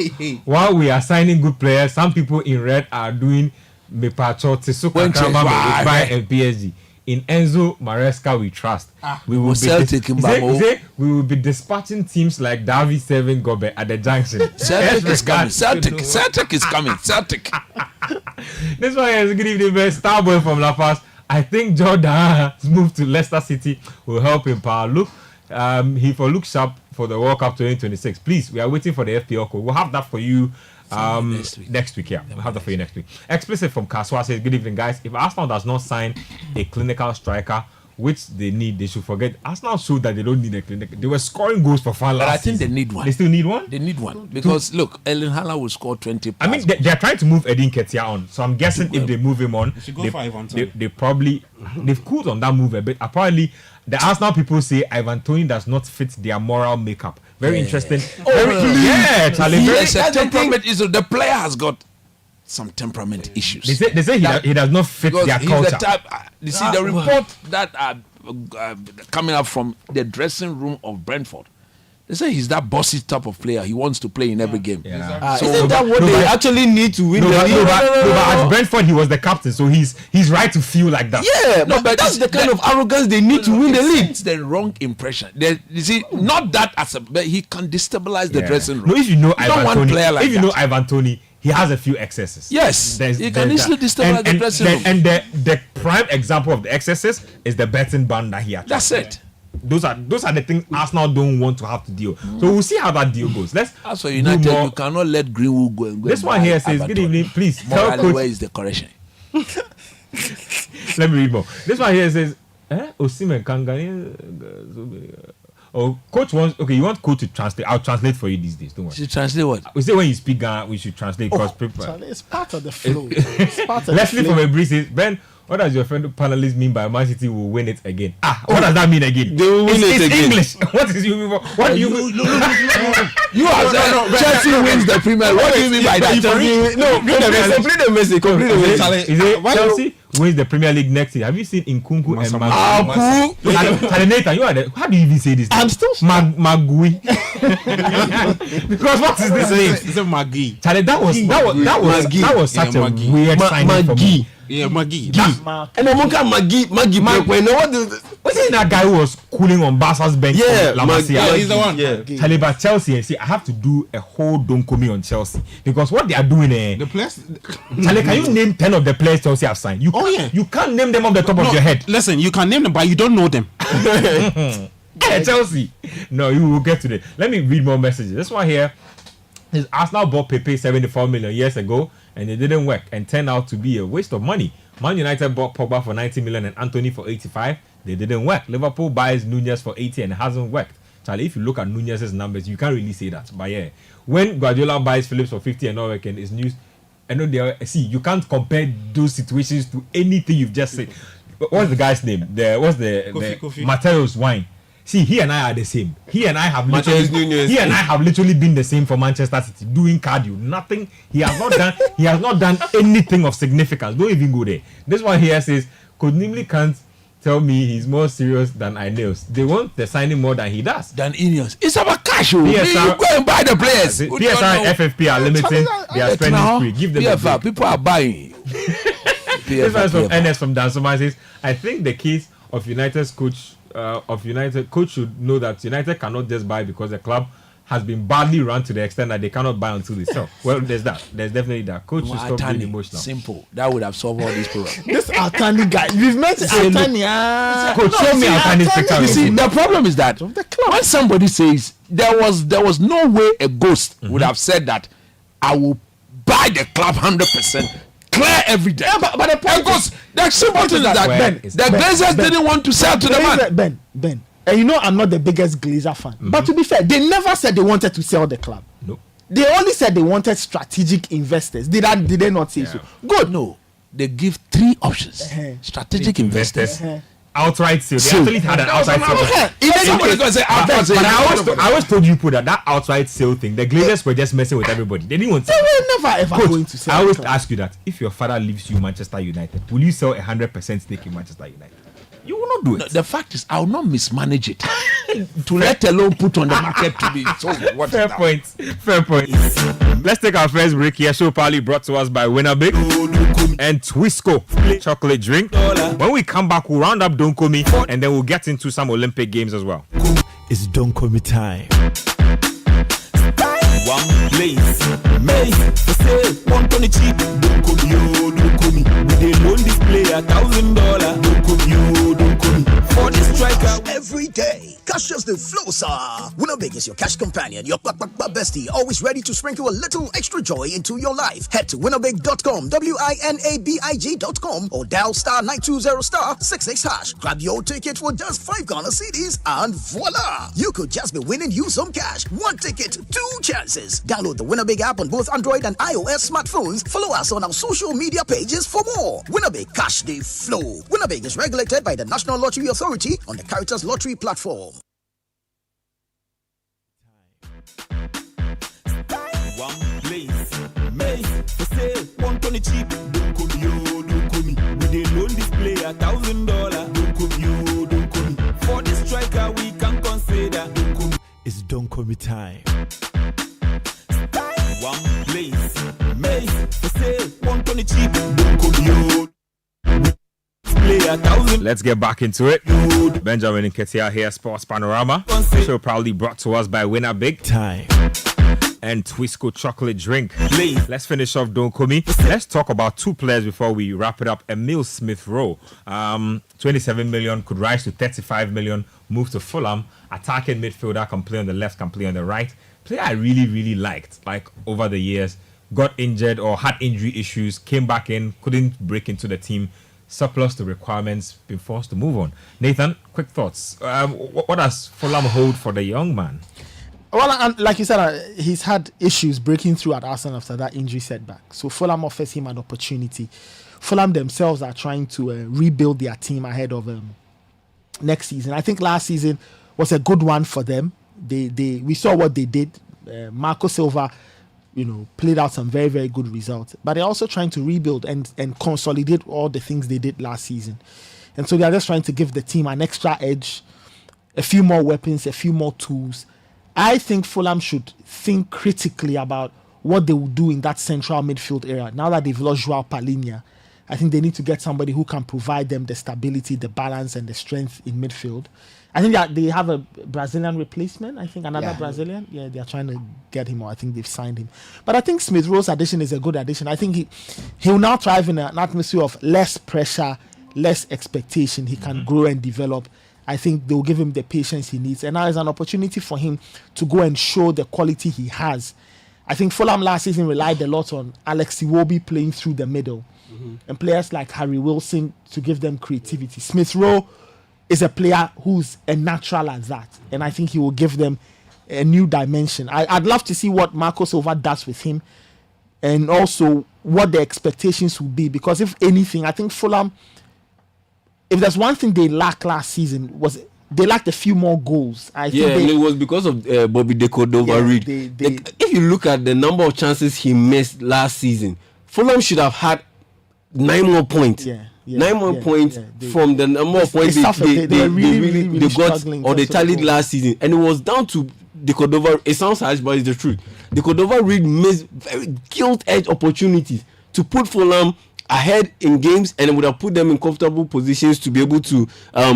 While we are signing good players, some people in red are doing Mepacho, Tsuka, Krama, Bayern and PSG. In Enzo Maresca, we trust. We will be dispatching teams like Davi 7 Gobe at the junction. Celtic is coming. Celtic is coming. Celtic. This one is good evening, best Starboy from La Paz. I think Jordan's move to Leicester City will help him. Look, he for look sharp for the World Cup 2026. Please, we are waiting for the FPL code. We'll have that for you next week. Yeah, we'll have that for you next week. Explicit from Kaswa says, good evening, guys. If Arsenal does not sign a clinical striker, which they need, they should forget. Arsenal showed that they don't need a clinical. They were scoring goals for fun last season. They need one. They still need one? They need one. Because, look, Erling Haaland will score 20 I mean, they're trying to move Edin Ketia on. So I'm guessing if they move him on, they probably... They've cooled on that move a bit. Apparently, the Arsenal people say Ivan Toney does not fit their moral makeup. Very interesting. Charlie. Yes, a temperament issue. The player has got some temperament issues. They say he does not fit their culture. The type, you see, the report that are coming up from the dressing room of Brentford, they say he's that bossy type of player. He wants to play in every game. Yeah. Isn't that what they actually need to win the league? But at Brentford, he was the captain, so he's right to feel like that. Yeah, but that's the kind of arrogance they need to win the league. It's the wrong impression. You see, not that but he can destabilize the dressing room. No, if you know Ivan Toney, he has a few excesses. Yes, he can easily destabilize the dressing room. And the prime example of the excesses is the betting ban that he had. That's it. Those are the things Arsenal don't want to have to deal. So we'll see how that deal goes. As for United, you cannot let Greenwood go. This one here says, good evening, please tell coach. Where is the correction? Let me read more. This one here says, Osimhen Kangani. Oh, coach wants. Okay, you want coach to translate? I'll translate for you these days. Don't worry. Should translate what? We say when you speak Ghana, we should translate because it's part of the flow. It's part of Leslie from Ebri says, Ben, what does your friend panelist mean by Man City will win it again? What does that mean again? They will win it again. English. What is you? What do you mean? You are saying Chelsea wins the Premier. What do you mean by that? No, complete the message. Is it Chelsea wins the Premier League next year? Have you seen Nkunku and Magui? Nathan, you are the. How do you even say this? I'm still Magui. Because what is this name? It's a Magui. Charlie, that was such a weird signing for me. Yeah, Maggie. And I'm Maggie. What's it that guy who was cooling on Barca's bench? Yeah, he's the one. Yeah. Charlie, but Chelsea, see, I have to do a whole don't come on Chelsea because what they are doing the players. Charlie, can you name 10 of the players Chelsea have signed? You can't name them off the top of your head. Listen, you can name them, but you don't know them. Chelsea. No, you will get to it. Let me read more messages. This one here is Arsenal bought Pepe 74 million years ago and it didn't work and turned out to be a waste of money. Man United bought Pogba for 90 million and Anthony for 85. They didn't work. Liverpool buys Nunez for 80 and it hasn't worked. Charlie, if you look at Nunez's numbers, you can't really say that. But yeah, when Guardiola buys Phillips for 50 and not working, it's news. I know you can't compare those situations to anything you've just said. what's the guy's name? Kofi. Mateus Wine. See, he and I are the same. He and I have literally been the same for Manchester City, doing cardio. Nothing. He has not done anything of significance. Don't even go there. This one here says, Coach Nimley can't tell me he's more serious than Ayew. They want the signing more than he does. Than Ineos. It's about cash. You PSR, go and buy the players. PSR and FFP are limiting their spending spree. Give them PFR, people are buying. This one is from NS from Dansoma says, I think the case of United's coach should know that United cannot just buy because the club has been badly run to the extent that they cannot buy until they sell. Well, there's definitely that. Coach should stop being emotional. Simple. That would have solved all these problems. This Altani guy, we've met Altani. Coach, show me Altani's picture. You see, the problem is that when somebody says there was no way a ghost would have said that I will buy the club 100%. Clear every day. Yeah, but the point is, the simple thing is that the Glazers didn't want to sell to the man. Ben. And you know I'm not the biggest Glazer fan. But to be fair, they never said they wanted to sell the club. No. They only said they wanted strategic investors. Did they not say so? Good. No. They give 3 options. Strategic investors. Outright sale. They actually had an outright sale. Somebody's going to say outright sale. But I always told you, that outright sale thing, the Glazers were just messing with everybody. They didn't want to. They were never ever going to sell. I always ask you that if your father leaves you Manchester United, will you sell 100% stake in Manchester United? You will not do it. No, the fact is, I will not mismanage it to let alone put on the market to be sold. Fair point. Let's take our first break here. Show proudly brought to us by Winnerbig and Twisco chocolate drink. When we come back, we'll round up Donkomi and then we'll get into some Olympic games as well. It's Donkomi time. One place, May, for sale, 120 cheap. Donkomi, yo, Donkomi. We dey loan this player $1,000. Donkomi, yo, Donkomi. For the striker, every day, cash just the flow, sir. Winnerbig is your cash companion, your bestie, always ready to sprinkle a little extra joy into your life. Head to winnebig.com, WINABIG.com, or dial *920*66#. Grab your ticket for just 5 Ghana cedis, and voila! You could just be winning you some cash. 1 ticket, 2 chances. Download the Winnerbig app on both Android and iOS smartphones. Follow us on our social media pages for more. Winnerbig, cash the flow. Winnerbig is regulated by the National Lottery Authority on the Caritas Lottery platform. one place, May, for sale, 120 cheap. Donkomi, yo, Donkomi. We dey loan this player $1,000. Donkomi, yo, Donkomi. For the striker, we can consider Donkomi. It's Donkomi time. One place, May, for sale, 120 cheap. Donkomi, yo. Let's get back into it. Benjamin Nketiah here, Sports Panorama. Show proudly brought to us by Winnerbig time and Twisco chocolate drink. Let's finish off Donkomi. Let's talk about 2 players before we wrap it up. Emile Smith-Rowe, 27 million could rise to 35 million. Move to Fulham. Attacking midfielder, can play on the left, can play on the right. Player I really liked, like over the years. Got injured or had injury issues. Came back in, couldn't break into the team. Surplus to requirements, been forced to move on. Nathan, quick thoughts. What does Fulham hold for the young man? Well, like you said, he's had issues breaking through at Arsenal after that injury setback. So Fulham offers him an opportunity. Fulham themselves are trying to rebuild their team ahead of next season. I think last season was a good one for them. We saw what they did. Marco Silva, played out some very, very good results. But they're also trying to rebuild and consolidate all the things they did last season. And so they're just trying to give the team an extra edge, a few more weapons, a few more tools. I think Fulham should think critically about what they will do in that central midfield area. Now that they've lost Joao Palhinha, I think they need to get somebody who can provide them the stability, the balance, and the strength in midfield. I think that they have a Brazilian replacement. I think another Brazilian. Yeah, they're trying to get him, or I think they've signed him. But I think Smith-Rowe's addition is a good addition. I think he will now thrive in an atmosphere of less pressure, less expectation. He can grow and develop. I think they'll give him the patience he needs. And now is an opportunity for him to go and show the quality he has. I think Fulham last season relied a lot on Alex Iwobi playing through the middle. And players like Harry Wilson to give them creativity. Smith-Rowe is a player who's a natural at that. And I think he will give them a new dimension. I'd love to see what Marco Silva does with him. And also what the expectations will be. Because if anything, I think Fulham, if there's one thing they lacked last season was they lacked a few more goals. I think and it was because of Bobby De Cordova Reed. If you look at the number of chances he missed last season, Fulham should have had 9 more points. 9 more points from the number of points they got or they tallied last season, and it was down to De Cordova. It sounds harsh, but it's the truth. De Cordova Reed missed very gilt-edged opportunities to put Fulham ahead in games, and it would have put them in comfortable positions to be able to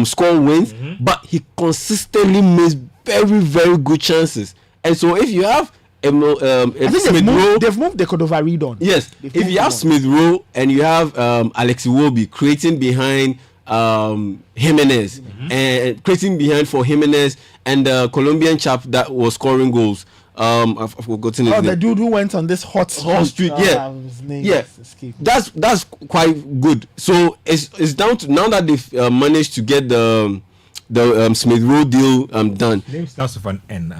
score wins. But he consistently missed very, very good chances. And so if you have I think they've moved the Cordova Reed on. Yes, if you have Smith Rowe and you have Alex Iwobi creating behind Jimenez and creating behind for Jimenez and the Colombian chap that was scoring goals. I've forgotten his name. The dude who went on this hot street. His name that's quite good. So it's down to now that they've managed to get the Smith Rowe deal done. That's with an N.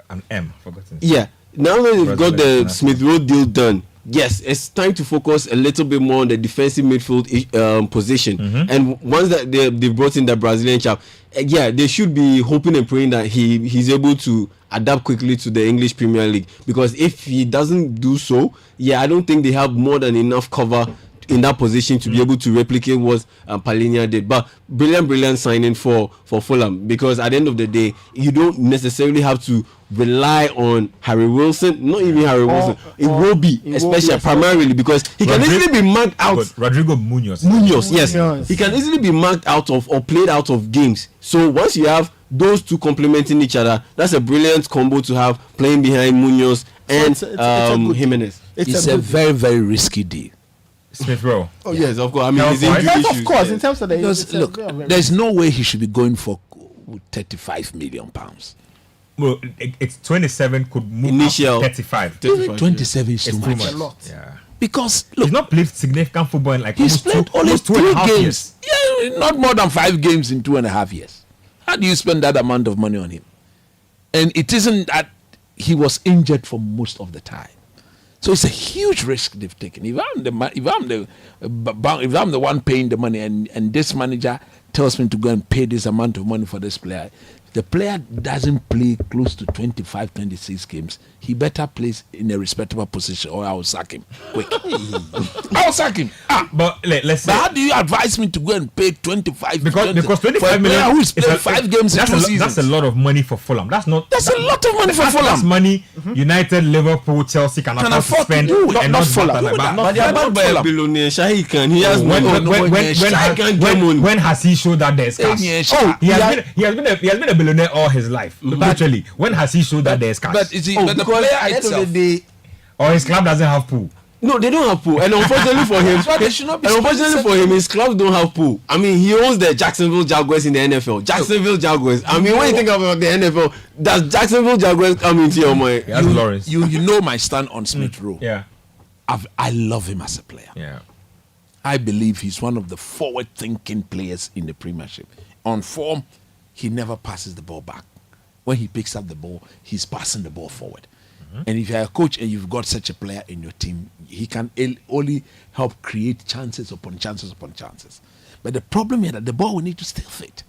An M, forgotten. Yeah. Now that they've got the Smith Rowe deal done, yes, it's time to focus a little bit more on the defensive midfield position. And once that they brought in the Brazilian chap, they should be hoping and praying that he's able to adapt quickly to the English Premier League. Because if he doesn't do so, I don't think they have more than enough cover in that position to be able to replicate what Palhinha did. But brilliant signing for Fulham, because at the end of the day, you don't necessarily have to rely on Harry Wilson, not even Harry Wilson. It will be, especially primarily because he can easily be marked out. Rodrigo Munoz, yes. He can easily be marked out of or played out of games. So once you have those two complementing each other, that's a brilliant combo to have playing behind Munoz and Jimenez. It's a very, very risky deal. Smith Rowe. Yes, of course. I mean, of course, in terms of the there's no way he should be going for 35 million pounds. Well, it's 27 could move initial up to 35. 27 is too much. A lot. Yeah. Because he's not played significant football in like he's played only 3 games. Years. Yeah, not more than 5 games in 2.5 years. How do you spend that amount of money on him? And it isn't that he was injured for most of the time. So it's a huge risk they've taken. If I'm the one paying the money, and this manager tells me to go and pay this amount of money for this player, the player doesn't play close to 25, 26 games, he better plays in a respectable position or I will sack him quick. I will sack him. But let's say, how do you advise me to go and pay 25 because 25 million who's played 5 games in 2 seasons? That's a lot of money for Fulham. That's a lot of money for Fulham. That's money United, Liverpool, Chelsea can afford to spend. Not Fulham. But they're backed by a billionaire. Shahi can. He has when has he showed that there's cash? He has been a billionaire all his life. Literally. When has he showed that there's cash? But is he? But the player itself. Or his club doesn't have pool. No, they don't have pool, and unfortunately for him, his clubs don't have pool. I mean, he owns the Jacksonville Jaguars in the NFL. Jacksonville Jaguars. I mean, when you think about the NFL, does Jacksonville Jaguars come into your mind? You know my stand on Smith Rowe. Yeah, I love him as a player. Yeah, I believe he's one of the forward-thinking players in the Premiership. On form, he never passes the ball back. When he picks up the ball, he's passing the ball forward. And if you're a coach and you've got such a player in your team, he can only help create chances upon chances upon chances. But the problem is that the ball will need to still fit.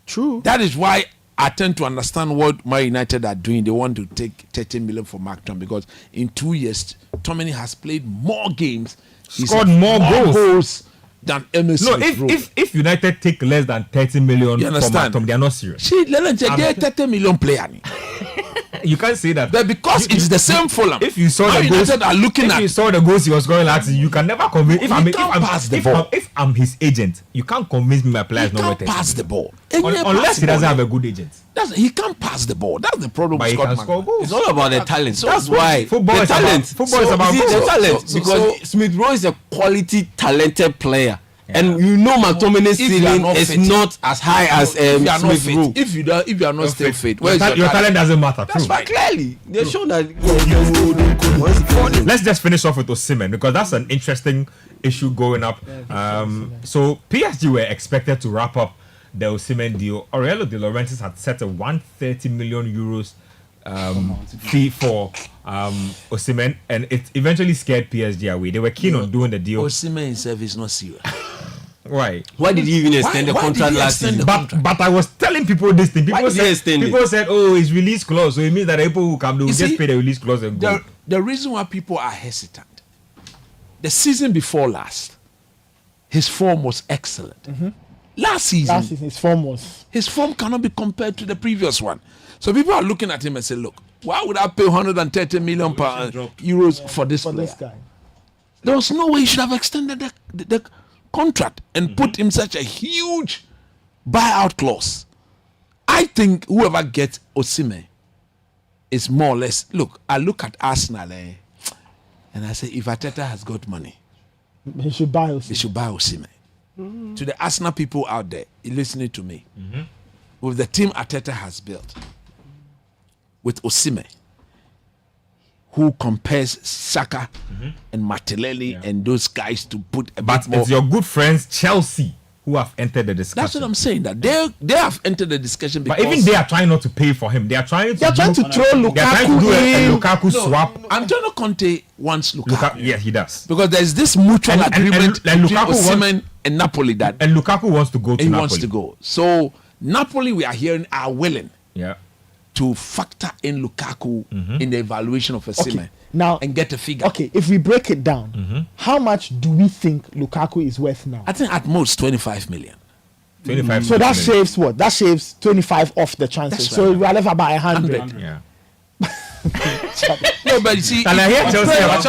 True. That is why I tend to understand what Man United are doing. They want to take 30 million for Mark Tom because in 2 years, Tomini has played more games. He's scored more goals than Emerson. No, if United take less than 30 million for Mark Tom, they are not serious. See, they're 30 million player. You can't say that. But because it's the same Fulham. If you saw the goals, you saw the goals he was scoring last season, you can never convince. If I'm his agent, you can't convince me my player is not worth it. He can't pass the ball. Unless he doesn't have a good agent. He can't pass the ball. That's the problem with Scott score goals. It's all about the talent. That's why football is about the talent. Because Smith Rowe is a quality, talented player. And you know McTominay's ceiling is not as high as Smith Rowe. If you are not still fit, your talent doesn't matter. That's why clearly they show that. Let's just finish off with Osimhen because that's an interesting issue going up. So PSG were expected to wrap up the Osimhen deal. Aurelio De Laurentiis had set a 130 million euros fee for Osimhen, and it eventually scared PSG away. They were keen on doing the deal. Osimhen himself is not serious. Why? Why did he even extend the why did contract he last extend season? the contract? But I was telling people this thing. Why did he extend it? People said, oh, it's release clause. So it means that the people who come, they will You just see, pay the release clause and go. The reason why people are hesitant, the season before last, his form was excellent. Last season, his form cannot be compared to the previous one. So people are looking at him and say, look, why would I pay 130 million euros for this player? This guy. There was no way he should have extended the contract and put him such a huge buyout clause. I think whoever gets Osimhen is more or less. Look, I look at Arsenal and I say, if Arteta has got money, he should buy Osimhen. To the Arsenal people out there listening to me, with the team Arteta has built, with Osimhen, who compares Saka and Martinelli and those guys to put a But bit more. it's your good friends Chelsea who have entered the discussion. That's what I'm saying. That they have entered the discussion because. But even they are trying not to pay for him. They are trying to. They're trying to throw Lukaku They are trying to do a in. Lukaku swap. Antonio Conte wants Lukaku. Yeah, he does. Because there's this mutual agreement and between Lukaku Osimhen and Napoli that And Lukaku wants to go to he Napoli. wants to go. So Napoli, we are hearing, are willing Yeah. to factor in Lukaku in the evaluation of Osimhen Now, and get a figure. Okay, if we break it down, how much do we think Lukaku is worth now? I think at most 25 million. 25. So that shaves what? That shaves 25 off the transfer. That's So right. we are left about 100. Yeah. No, but you see, And I hear Chelsea have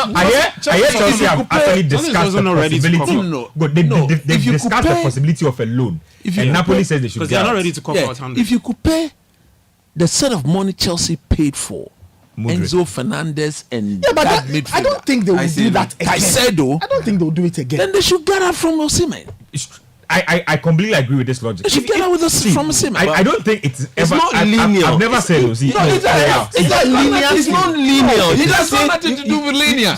Chelsea actually discussed the wasn't ready to possibility. cover. No. But they If you discussed the compare- possibility of a loan. if you And Napoli compare- says they should Because get they're not out. ready to cover yeah, out 100. if you compare the set of money Chelsea paid for Modric. Enzo Fernandez and Yeah, but that that, midfielder, I don't think they will do that again. Caicedo, I don't think they'll do it again. then they should get out from Osimhen. I completely agree with this logic. They should get out with us from Osimhen. I don't think it's ever. not I've never said it. No, it's not linear. It's not linear. It has nothing to do with linear.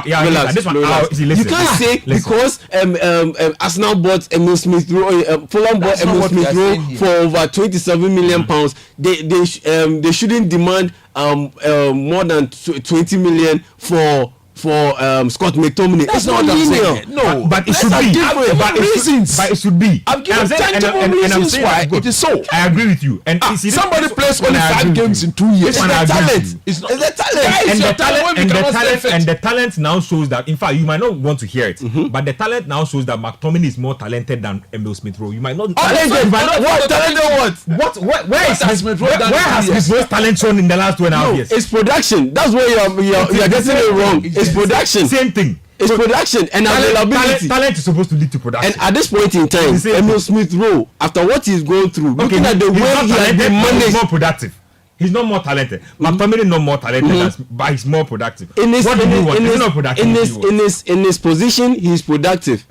Yeah. Relax, This one, relax. see, You listen. can't say Listen. because Arsenal bought Emil Smith Rowe, Fulham bought That's not Emil what we Smith are Rowe saying here. for over 27 million pounds. They shouldn't demand more than 20 million for Scott McTominay. That's It's not what I'm saying. No, But it let's should have be. different But it should- reasons. But it should be. I've given And I'm saying- tangible and I'm reasons saying why that's good. it is so. I agree with you. And you see, this- Somebody this plays one only I agree 5 with games you. in 2 years. This one I agree with you. It's not It's the talent. Guys, and your the talent talent when and we the cannot stay talent fit. and the talent now shows that in fact you might not want to hear it, but the talent now shows that McTominay is more talented than Emil Smith Rowe. You might not. Talented, you might not what? Talented what? Where is has Smith Rowe done where in has 2 years? Smith Rowe's talent shown in the last 2.5 years? It's production. That's where you're getting it wrong. It's production. Same thing. It's production and availability. Talent is supposed to lead to production. And at this point in time, It's the same Emil Smith Rowe, after what he's going through, looking at the he's way not he has talented, been but he's managed more productive. He's not more talented. McTominay not more talented, but he's more productive. in his What do you want? He's not productive. in his position, he's productive.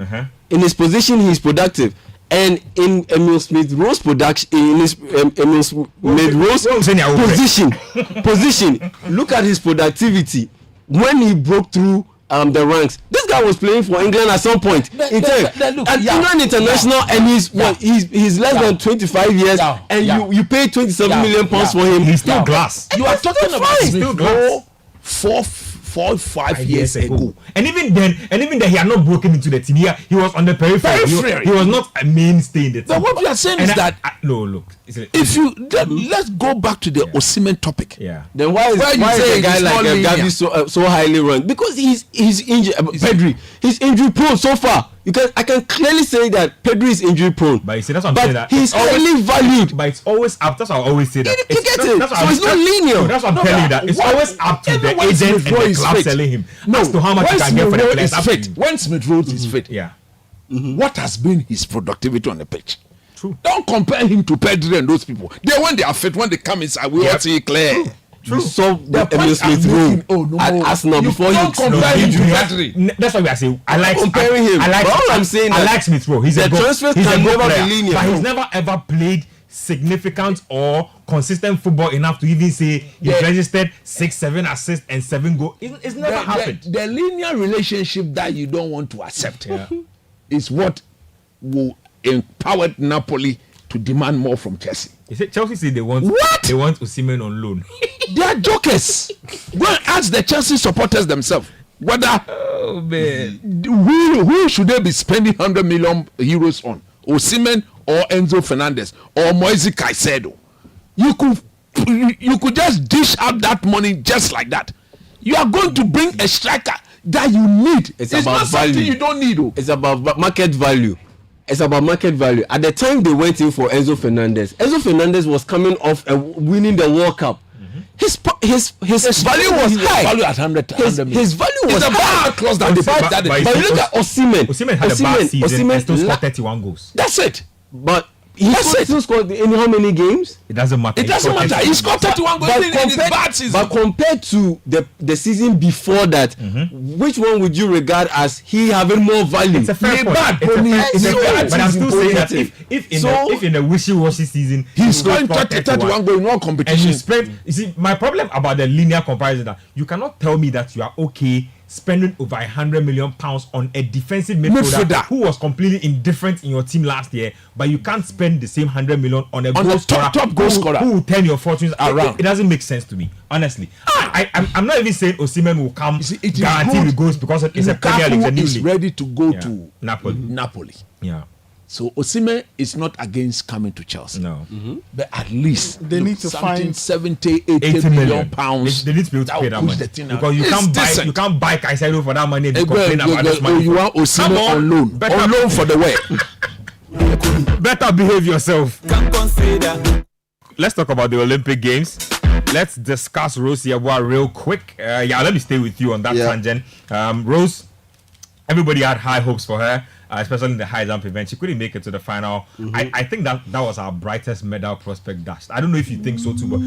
In his position, he's productive. And in Emil Smith Rowe's production, in his Emil Smith Rowe's position, look at his productivity when he broke through the ranks. This guy was playing for England at some point in time. And England international, and he's less than 25 years, and you pay 27 million pounds for him. He's still glass. You are talking about Still Smith glass. Rowe 5 years ago. And even then he had not broken into the team. He was on the periphery. He was not a mainstay in the team. But what we are saying is that no, look. if you let's go back to the Osimhen topic. Yeah. Then why is a guy like Gavi so highly ranked? Because he's injured. Pedri, he's injury prone so far. I can clearly say that Pedri is injury prone. But you see, that's what I'm saying. That he's highly valued. But it's always up. That's what I always say. That You get it. So it's not linear. That's what I'm telling you. That it's always up to the agent and the club selling him. As to how much you can get for the players. When Smith Rowe is fit, Yeah. what has been his productivity on the pitch? True. Don't compare him to Pedri and those people. When they are fit, when they come inside, we all see it clear. You saw The Emil point I'm Smith Rowe making, at Arsenal before don't compare him to Pedri. That's what we are saying. I like comparing him. I like. But all I'm saying I that like Smith Rowe. He's the a good. transfers He's a can good never be player, linear. but he's never ever played significant or consistent football enough to even say he's registered 6-7 assists and 7 goals. It's never happened. The linear relationship that you don't want to accept is what will empower Napoli to demand more from Chelsea. Chelsea say they want What? They want Osimhen on loan. They are jokers. Go and ask the Chelsea supporters themselves. whether who should they be spending 100 million euros on? Osimhen or Enzo Fernandez or Moise Caicedo? You could just dish out that money just like that. You are going to bring a striker that you need. It's about not value. Something you don't need. It's about market value. It's about market value. At the time they went in for Enzo Fernandez was coming off winning the World Cup. His value was high. Value at 100 million. His value was high. Clause that but you look at Osimhen. Osimhen had a bad season and still scored 31 goals. That's it. But he still scored in how many games? It doesn't matter. He scored 31 goals in his bad season. But compared to the season before that, which one would you regard as he having more value? It's a fair point. But I'm still saying that if in a wishy-washy season he's scoring 31 goals in all competitions. You see, my problem about the linear comparison is that you cannot tell me that you are okay spending over £100 million on a defensive midfielder who was completely indifferent in your team last year, but you can't spend the same £100 million on a goal scorer, top goal scorer who will turn your fortunes around. It doesn't make sense to me, honestly. I'm not even saying Osimhen will come guaranteed with goals because it's a Premier League. Lukaku is ready to go to Napoli. Yeah. So Osimhen is not against coming to Chelsea. No. But at least they need to find 70, 80 million pounds. They need to be able to pay that money. Because you can't buy Caicedo for that money and complain about this money. You want Osimhen on loan. On loan for the way. Better behave yourself. Let's talk about the Olympic Games. Let's discuss Rose Yeboah real quick. Let me stay with you on that tangent. Rose, everybody had high hopes for her. Especially in the high jump event. She couldn't make it to the final. I think that was our brightest medal prospect dashed. I don't know if you think so too, but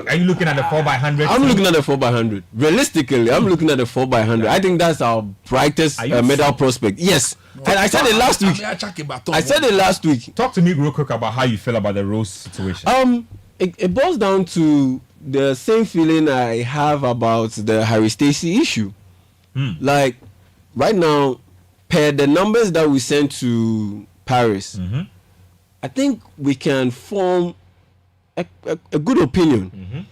are you looking at the 4x100? I'm looking at the 4x100. Realistically, I'm looking at the 4x100. I think that's our brightest medal prospect. Yes. And I said it last week. Talk to me real quick about how you feel about the Rose situation. It boils down to the same feeling I have about the Harry Stacey issue. Like, right now, per the numbers that we sent to Paris, I think we can form a good opinion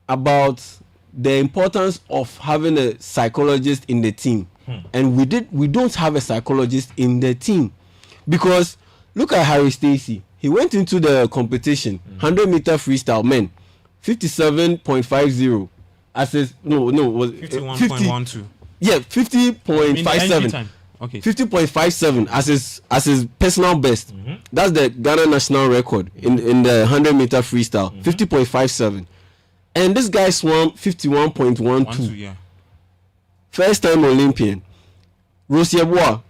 about the importance of having a psychologist in the team. And we don't have a psychologist in the team. Because look at Harry Stacey. He went into the competition, 100-meter freestyle men, 57.50 as his was 51.12. Yeah, 50.57. Okay. 50.57 as his personal best. That's the Ghana national record in the 100-meter freestyle. 50.57, and this guy swam 51.12. Yeah. First time Olympian. Rose Yeboah,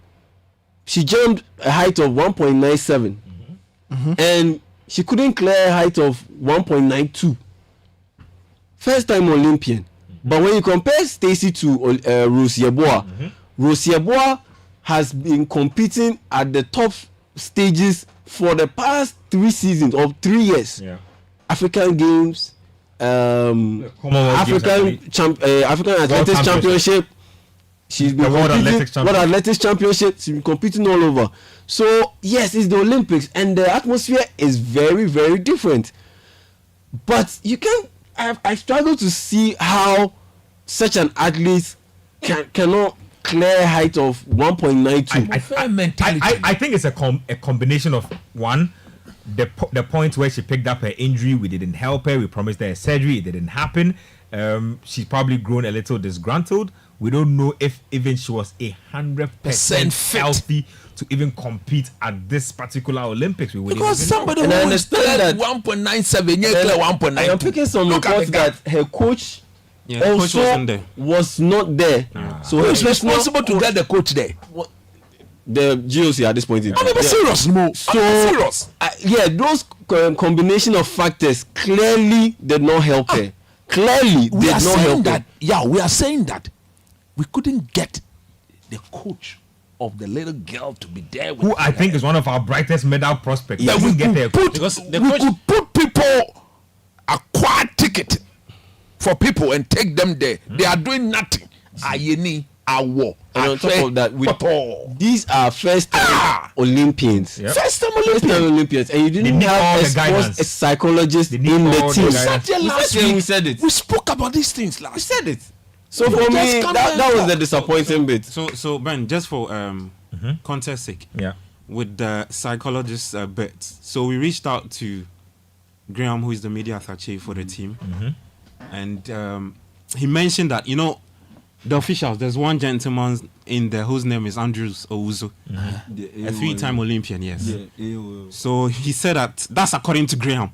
she jumped a height of 1.97, and she couldn't clear a height of 1.92. First time Olympian. But when you compare Stacey to Rose Yeboah, Rose Yeboah has been competing at the top stages for the past 3 seasons or 3 years. African Games, African Athletics Championship. She's been World Athletics Championship. She's been competing all over. So yes, it's the Olympics, and the atmosphere is very, very different. But you can't. I struggle to see how such an athlete cannot clear height of 1.92. I think it's a combination of one, the point where she picked up her injury, we didn't help her, we promised her a surgery, it didn't happen. She's probably grown a little disgruntled. We don't know if even she was 100% healthy to even compete at this particular Olympics. Because somebody who understand that 1.97, yeah, 1.92. I am picking some reports that her coach also was not there. So who's responsible to get the coach there? The GOC at this point in time. I'm serious, Mo. Serious. Those combination of factors clearly did not help her. Clearly did not help her. Yeah, we are saying that we couldn't get the coach of the little girl to be there with who I think is one of our brightest medal prospects. Yeah, we could put people acquire ticket for people and take them there. They are doing nothing. Ayew, Ayew. And on top of that, these are first time Olympians. First time Olympians. And you didn't have a psychologist in the team. We said it. We We spoke about these things last. We said it. So for me, that was the disappointing bit. So Ben, just for context sake, with the psychologist bit, so we reached out to Graham, who is the media attaché for the team, and he mentioned that, you know, the officials, there's one gentleman in there whose name is Andrews Owusu, a 3-time Olympian, yes. So he said that that's according to Graham.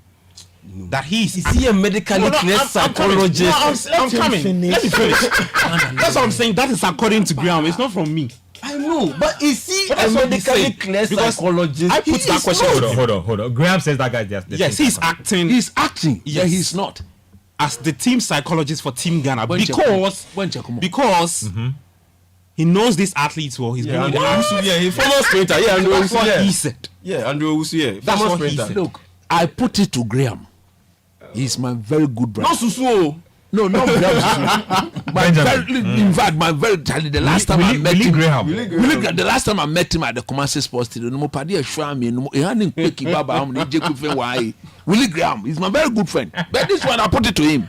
That is he a medically clear psychologist? I'm coming. Let me finish. That's what I'm saying. That is according to Graham. It's not from me. I know, but is he a medically clear psychologist? I put that question. Hold on. Graham says that guy just. Yes, he's acting. He's acting. Yes. Yeah, he's not. As the team psychologist for Team Ghana because he knows these athletes well. He's been he follows sprinter. Yeah, Andrew that's what he said. Yeah, Andrew Owusu. Yeah, That's what he said. Look, I put it to Graham. He's my very good brother. Not Susu. No, not Graham. In fact, my very the last time I met him, the last time I met him at the Kumasi Sports Stadium, no padi ashwa me no. He hadn't picky baba am ne jeku fe why. Willie Graham, he's my very good friend. But this one I put it to him.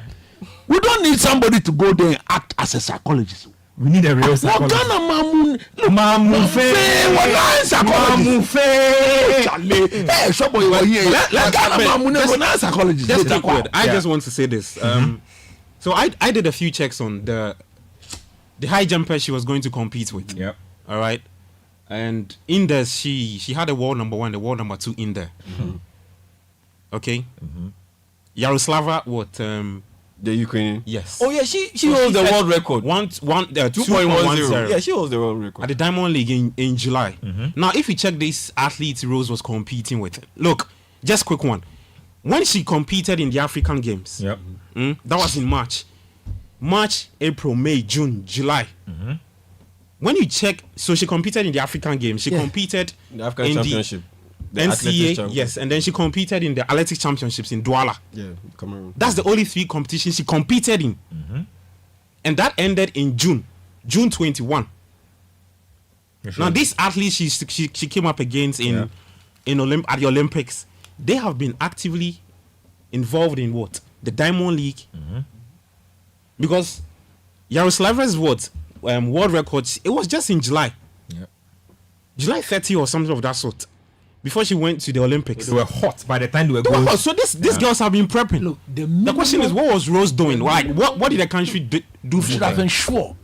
We don't need somebody to go there and act as a psychologist. We need a real psychologist. What kind of mamun psychologist? Hey, somebody was here. Psychologist. I just want to say this. So I did a few checks on the high jumper she was going to compete with. Yep. All right. And in there, she had a world number 1, the world number 2 in there. Okay. Yaroslava, what? The Ukrainian. Yes. Oh yeah, she holds the world record. 2.10. Yeah, she holds the world record at the Diamond League in July. Now, if you check these athletes Rose was competing with, look, just quick one. When she competed in the African Games, that was in March, April, May, June, July. When you check, so she competed in the African Games. She competed the African Championship. The NCA, yes, and then she competed in the Athletics Championships in Douala. Yeah, Cameroon. That's the only 3 competitions she competed in. And that ended in June 21. Now, these athletes she came up against at the Olympics, they have been actively involved in what? The Diamond League. Because Yaroslava's world records, it was just in July. July 30 or something of that sort. Before she went to the Olympics. They were hot by the time they were going. So these girls have been prepping. Look, the question is, what was Rose doing? Like, what did the country do for should her? have ensured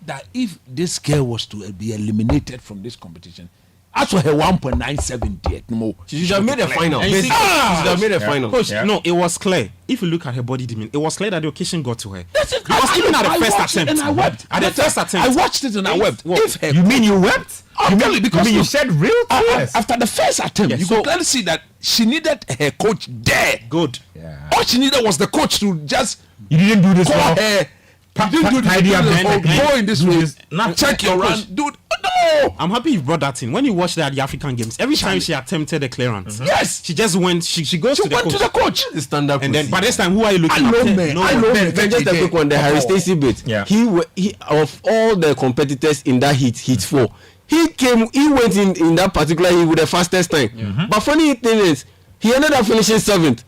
that if this girl was to be eliminated from this competition, as for her 1.97 date, no, she should have made a final. She should have made a final. Coach, no, it was clear. If you look at her body demeanor, it was clear that the occasion got to her. Because even at the first attempt, and I wept. At the first attempt, I watched it and I wept. You mean you wept? You shed real tears after the first attempt. You could clearly see that she needed her coach there. Good. Yeah. All she needed was the coach to just. You didn't do this well. Go in this way. Not check your run, dude. No. I'm happy you brought that in. When you watched that at the African Games, every time she attempted a clearance, yes, she just went. She goes to the coach. The stand-up. And then by this time, who are you looking at? I know. Just a quick one. The Harry Stacey bit. Yeah. He of all the competitors in that heat 4. He went in that particular heat with the fastest time. But funny thing is, he ended up finishing 7th.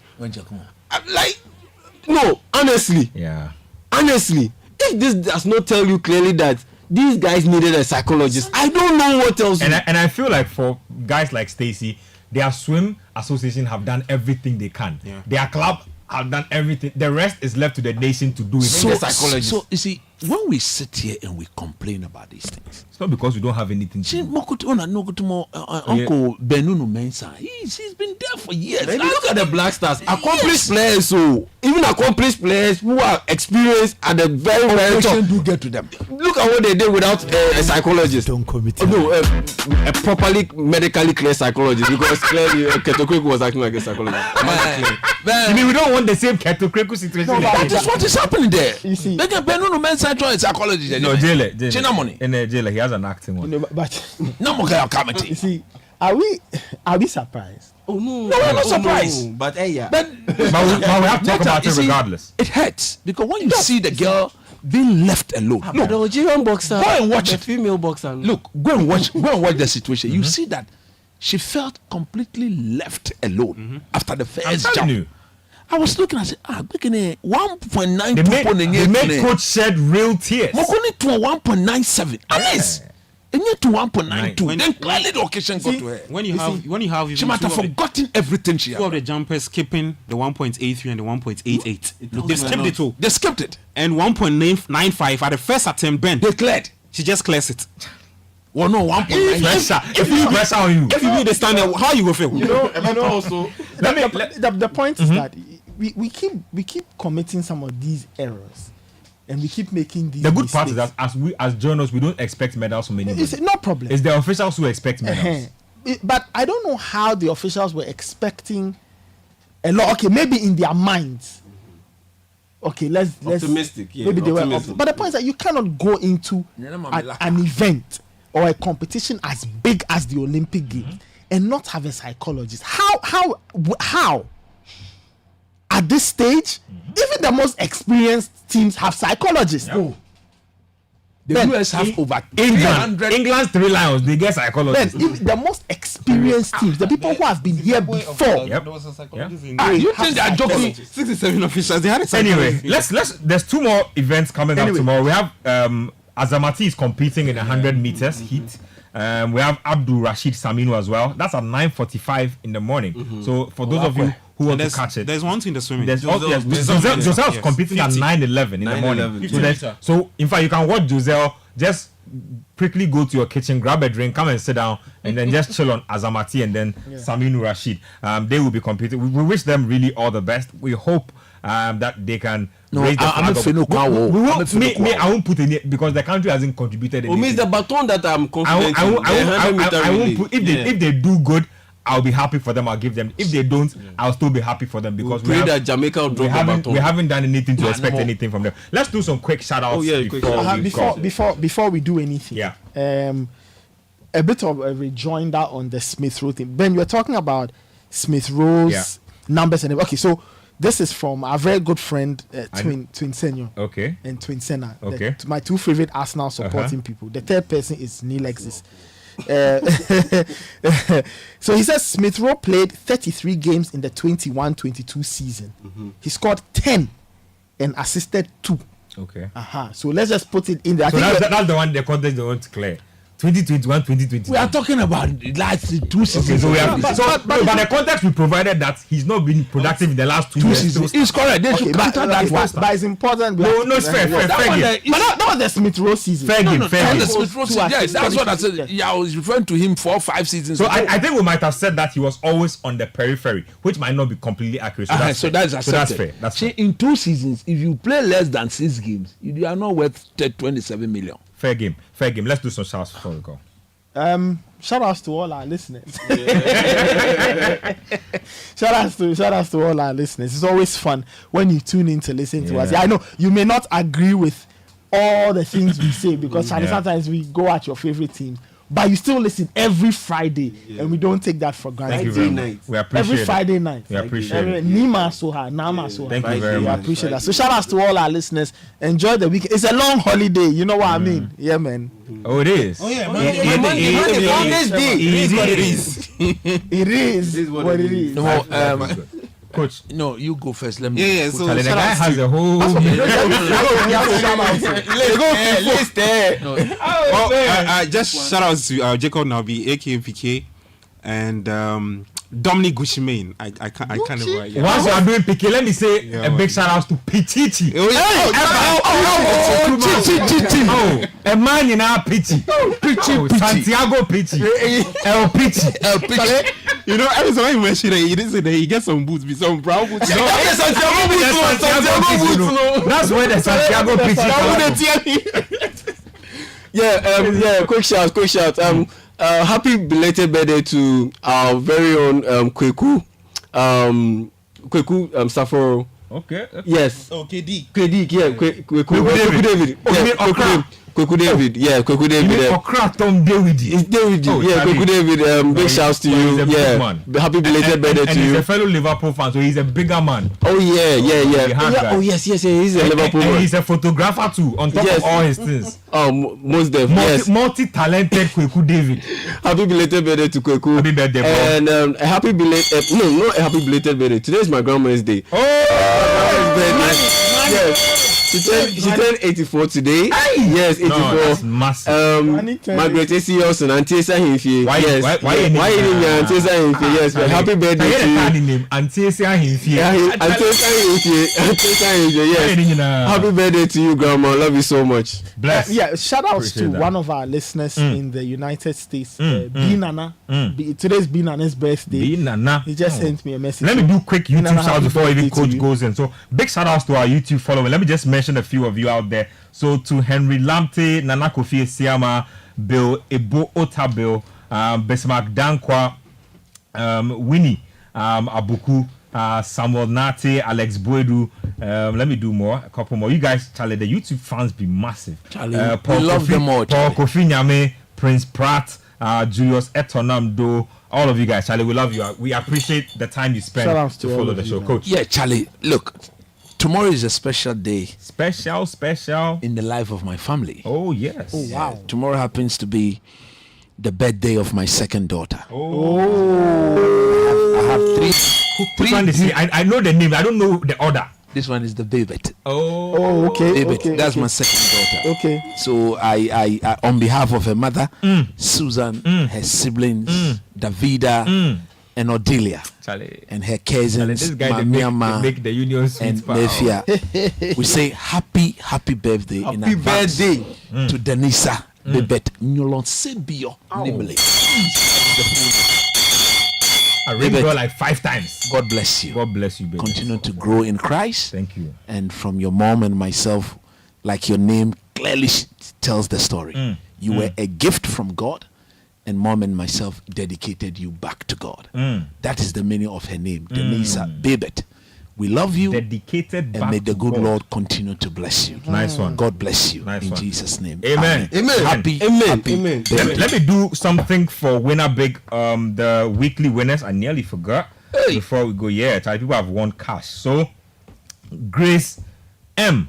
Honestly, if this does not tell you clearly that these guys needed a psychologist, I don't know what else. And I feel like for guys like Stacey, their swim association have done everything they can. Their club have done everything. The rest is left to the nation to do it. So you see, when we sit here and we complain about these things, it's not because we don't have anything to do. Uncle Benunu Mensah, he's been there for years. Look at the Black Stars, accomplished players. So even accomplished players who are experienced at the very, very top do get to them. Look at what they did without a psychologist. Don't commit. A properly medically clear psychologist, because clearly Ketokweku was acting like a psychologist. You mean we don't want the same Ketokweku situation? No, that is what is happening there. You see, Benunu Mensah a psychologist. No, Jailer. China money. In Jailer, he has an acting one. no, but no more committee. you see, are we surprised? Oh no, we're not surprised. No, but yeah. But we have to talk about it regardless. It hurts because when you see the girl being left alone. Look, the Nigerian boxer. Go and watch the it. Female boxer. Look, go and watch the situation. You see that she felt completely left alone after the first jump. I was looking at it. 1.9. They made coach shed real tears. Mokoni to 1.97. At least. And yet to 1.92. Then clearly the occasion got to her. When you have She might have forgotten everything she had. Two of the jumpers skipping the 1.83 and the 1.88. They skipped it too. They skipped it. And 1.95 at the first attempt, Ben. They cleared. She just clears it. Well, no, 1.9. Pressure. If you pressure on you. If you be the standard, how you will feel? Also, the point is that we keep committing some of these errors. And we keep making these. The good mistakes. part is that as journalists, we don't expect medals from anybody. It's no problem. It's the officials who expect medals. But I don't know how the officials were expecting a lot. Okay, maybe in their minds. Okay, let's optimistic. Yeah, maybe they were optimistic. but the point is that you cannot go into an event or a competition as big as the Olympic Games and not have a psychologist. How? At this stage, even the most experienced teams have psychologists. The US have over England's 3 Lions, they get psychologists. Then, if the most experienced teams, the people who have been here before. Yep. There was a psychologist in You think they are joking? 67 officials. They had a Anyway, psychologist. let's there's 2 more events coming up tomorrow. We have Azamati is competing in 100 meters heat. We have Abdul Rashid Saminu as well. That's at 9:45 in the morning. So for those of you who want to catch it, There's one thing in the swimming. Josel's competing at 9:11 in the morning. So in fact, you can watch Josel. Just quickly go to your kitchen, grab a drink, come and sit down, and then just chill on Azamati and then Saminu Rashid. They will be competing. We wish them really all the best. We hope that they can. No, raise the I'm flag up. I won't put in it because the country hasn't contributed anything. It means the baton that I'm confident I won't put if they do good, I'll be happy for them. I'll give them. If they don't, I'll still be happy for them because pray that Jamaica will drop the baton. We haven't done anything to expect anything from them. Let's do some quick shout outs before we do anything. Yeah. A bit of a rejoinder on the Smith Rowe thing. Ben, you were talking about Smith Rowe's numbers and okay, so this is from our very good friend Twin Senor. Okay. And Twin Senna. Okay. My 2 favorite Arsenal supporting people. The third person is Neil Exis. So he says Smith Rowe played 33 games in the 21-22 season. He scored 10 and assisted 2. Okay. So let's just put it in there. So that's the one, the context they want to clear. 2021, 2022. We are talking about last 2 seasons. But the context we provided that he's not been productive in the last 2 years. It's correct. They should counter that one. But it's important. No, it's fair game. But that was the Smith Rowe season. Fair game. Yes, that's what I said. Yeah, I was referring to him 4 or 5 seasons. So I think we might have said that he was always on the periphery, which might not be completely accurate. So that's fair. That's in 2 seasons, if you play less than 6 games, you are not worth 27 million. Fair game. Let's do some shouts before we go. Shout outs to all our listeners. Shout outs to all our listeners. It's always fun when you tune in to listen to us. I know you may not agree with all the things we say because sometimes we go at your favorite teams, but you still listen every Friday, and we don't take that for granted. Thank you very much. We appreciate every Friday night. We appreciate it. Nima Soha, Nama Soha. Thank you very much. We appreciate that. So shout outs to all our listeners. Enjoy the weekend. It's a long holiday. You know what I mean? Yeah, man. Oh, it is. Oh yeah, Monday. It is what it is. It is what it is. No, Coach. No, you go first. Let me. So the guy has a whole. Just shout out to Jacob Nabi, aka PK, and Dominic Gushmain. I can't write. Once you are doing PK, let me say a big shout out to Pichichi. A man in our Pichi. Santiago Pichi. El Pichi. You know, every time you mention it, he didn't say that he gets some boots, some brown boots. That's where the Santiago Pichi. Quick shout. Happy belated birthday to our very own Kweku Saforo. Okay. Yes. Oh, KD. Kweku David. Kweku David, Kweku David. Tom David. It's David. Oh, Kweku David. Big shouts to you. Happy belated birthday to you. He's a fellow Liverpool fan, so he's a bigger man. Oh yeah. Oh yes. He's a Liverpool man. He's a photographer too. On top of all his things. Oh, most definitely. Yes. Multi-talented Kweku David. Happy belated birthday to Kweku. Happy birthday, bro. And a happy belated. Not a happy belated birthday. Today is my grandma's day. Oh, birthday. Yes. She turned 84 today. Yes, 84. No, that's massive. Margaret Esios and Antesa Himfie. Why you name Antesa Himfie? Yes, happy birthday to you. I name Antesa Himfie. Antesa Himfie. Yes. Happy birthday to you, Grandma. Love you so much. Bless. Shout outs to one of our listeners in the United States, B Nana. Today's B Nana's birthday. B Nana. He just sent me a message. Let me do quick YouTube shout before even coach goes in. So big shout outs to our YouTube following. Let me just mention a few of you out there. So to Henry Lamte, Nana Kofi Siama, Bill Ebo Otabil, Besmak Dankwa, Winnie Abuku, Samuel Nate, Alex Boedu. Let me do more, a couple more. You guys, Charlie, the YouTube fans be massive. Charlie, we love them all. Paul Kofi Nyame, Prince Pratt, Julius Etonam Do. All of you guys, Charlie, we love you. We appreciate the time you spend to follow the show, Coach. Yeah, Charlie, look. Tomorrow is a special day. Special. In the life of my family. Oh, yes. Oh, wow. Tomorrow happens to be the birthday of my second daughter. I have three. I know the name. I don't know the order. This one is the Babette. Oh, okay. Babette. That's my second daughter. Okay. So I on behalf of her mother, Susan, her siblings, Davida, and Odelia, Charlie, and her cousins, this guy make the union and Nefia. We say happy birthday in advance to Denisa Bebet Nyolon Sebio Nimble. I read her like 5 times. God bless you. God bless you, baby. Continue to grow in Christ. Thank you. And from your mom and myself, like your name clearly tells the story. You were a gift from God. And mom and myself dedicated you back to God. That is the meaning of her name, Denisa Babet. We love you. Dedicated back and may the good God. Lord continue to bless you. Nice one. God bless you. Nice in one. Jesus' name. Amen. Happy birthday. Let me do something for Winner Big. The weekly winners. I nearly forgot. Before we go, people have won cash. So Grace M,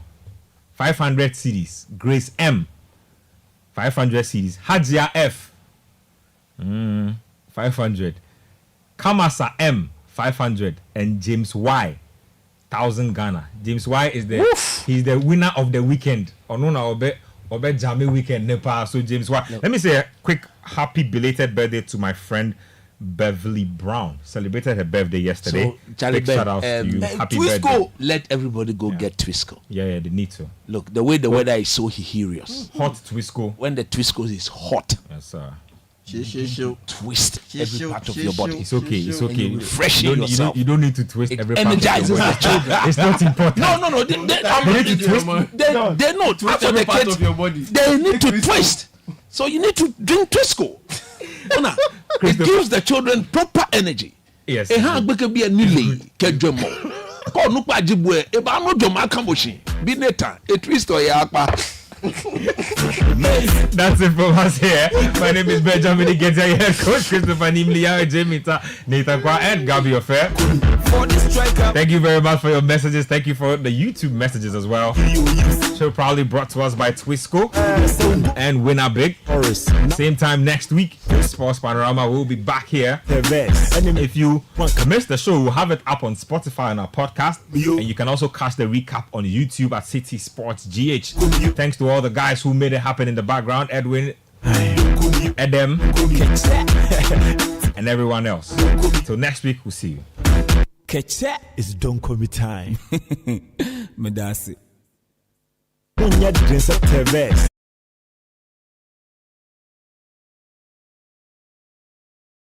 500 CDs. Grace M, 500 CDs. Hajia F, 500. Kamasa M, 500. And James Y, 1,000 Ghana. James Y is he's the winner of the weekend. Obe Jami weekend Nepal. So James Y. Let me say a quick happy belated birthday to my friend Beverly Brown. Celebrated her birthday yesterday. So, Charlie, big shout out to you. Happy birthday. Let everybody go get Twisco. Yeah, they need to. Look, the way the weather is so hilarious. Hot Twisco. When the Twisco is hot. Yes, sir. Twist every part of your body. It's okay. It's okay. You refresh yourself. You don't need to twist every part of energizes your the body. children. It's not important. No. They need to twist. They know. Twist every part of your body. They need to twist. So you need to drink Twisco. It gives the children proper energy. Yes. A hand can be a nile. Kedremo. Call no pajibwe. Eba no joma kamboshi. Bineta. A twist or yakpa. That's it from us here. My name is Benjamin Igeta, your head coach Christopher Nimlia, Jamita, Nathan Kwa, and Gabi Affair. Thank you very much for your messages. Thank you for the YouTube messages as well. Show proudly brought to us by Twisco and Winner Big. Same time next week, Sports Panorama will be back here. And if you missed the show, we'll have it up on Spotify and our podcast. And you can also catch the recap on YouTube at Citi Sports GH. Thanks to all the guys who made it happen in the background, Edwin, Edem, and everyone else. Till next week, we'll see you. Ketchup is don't call me time. Medasi.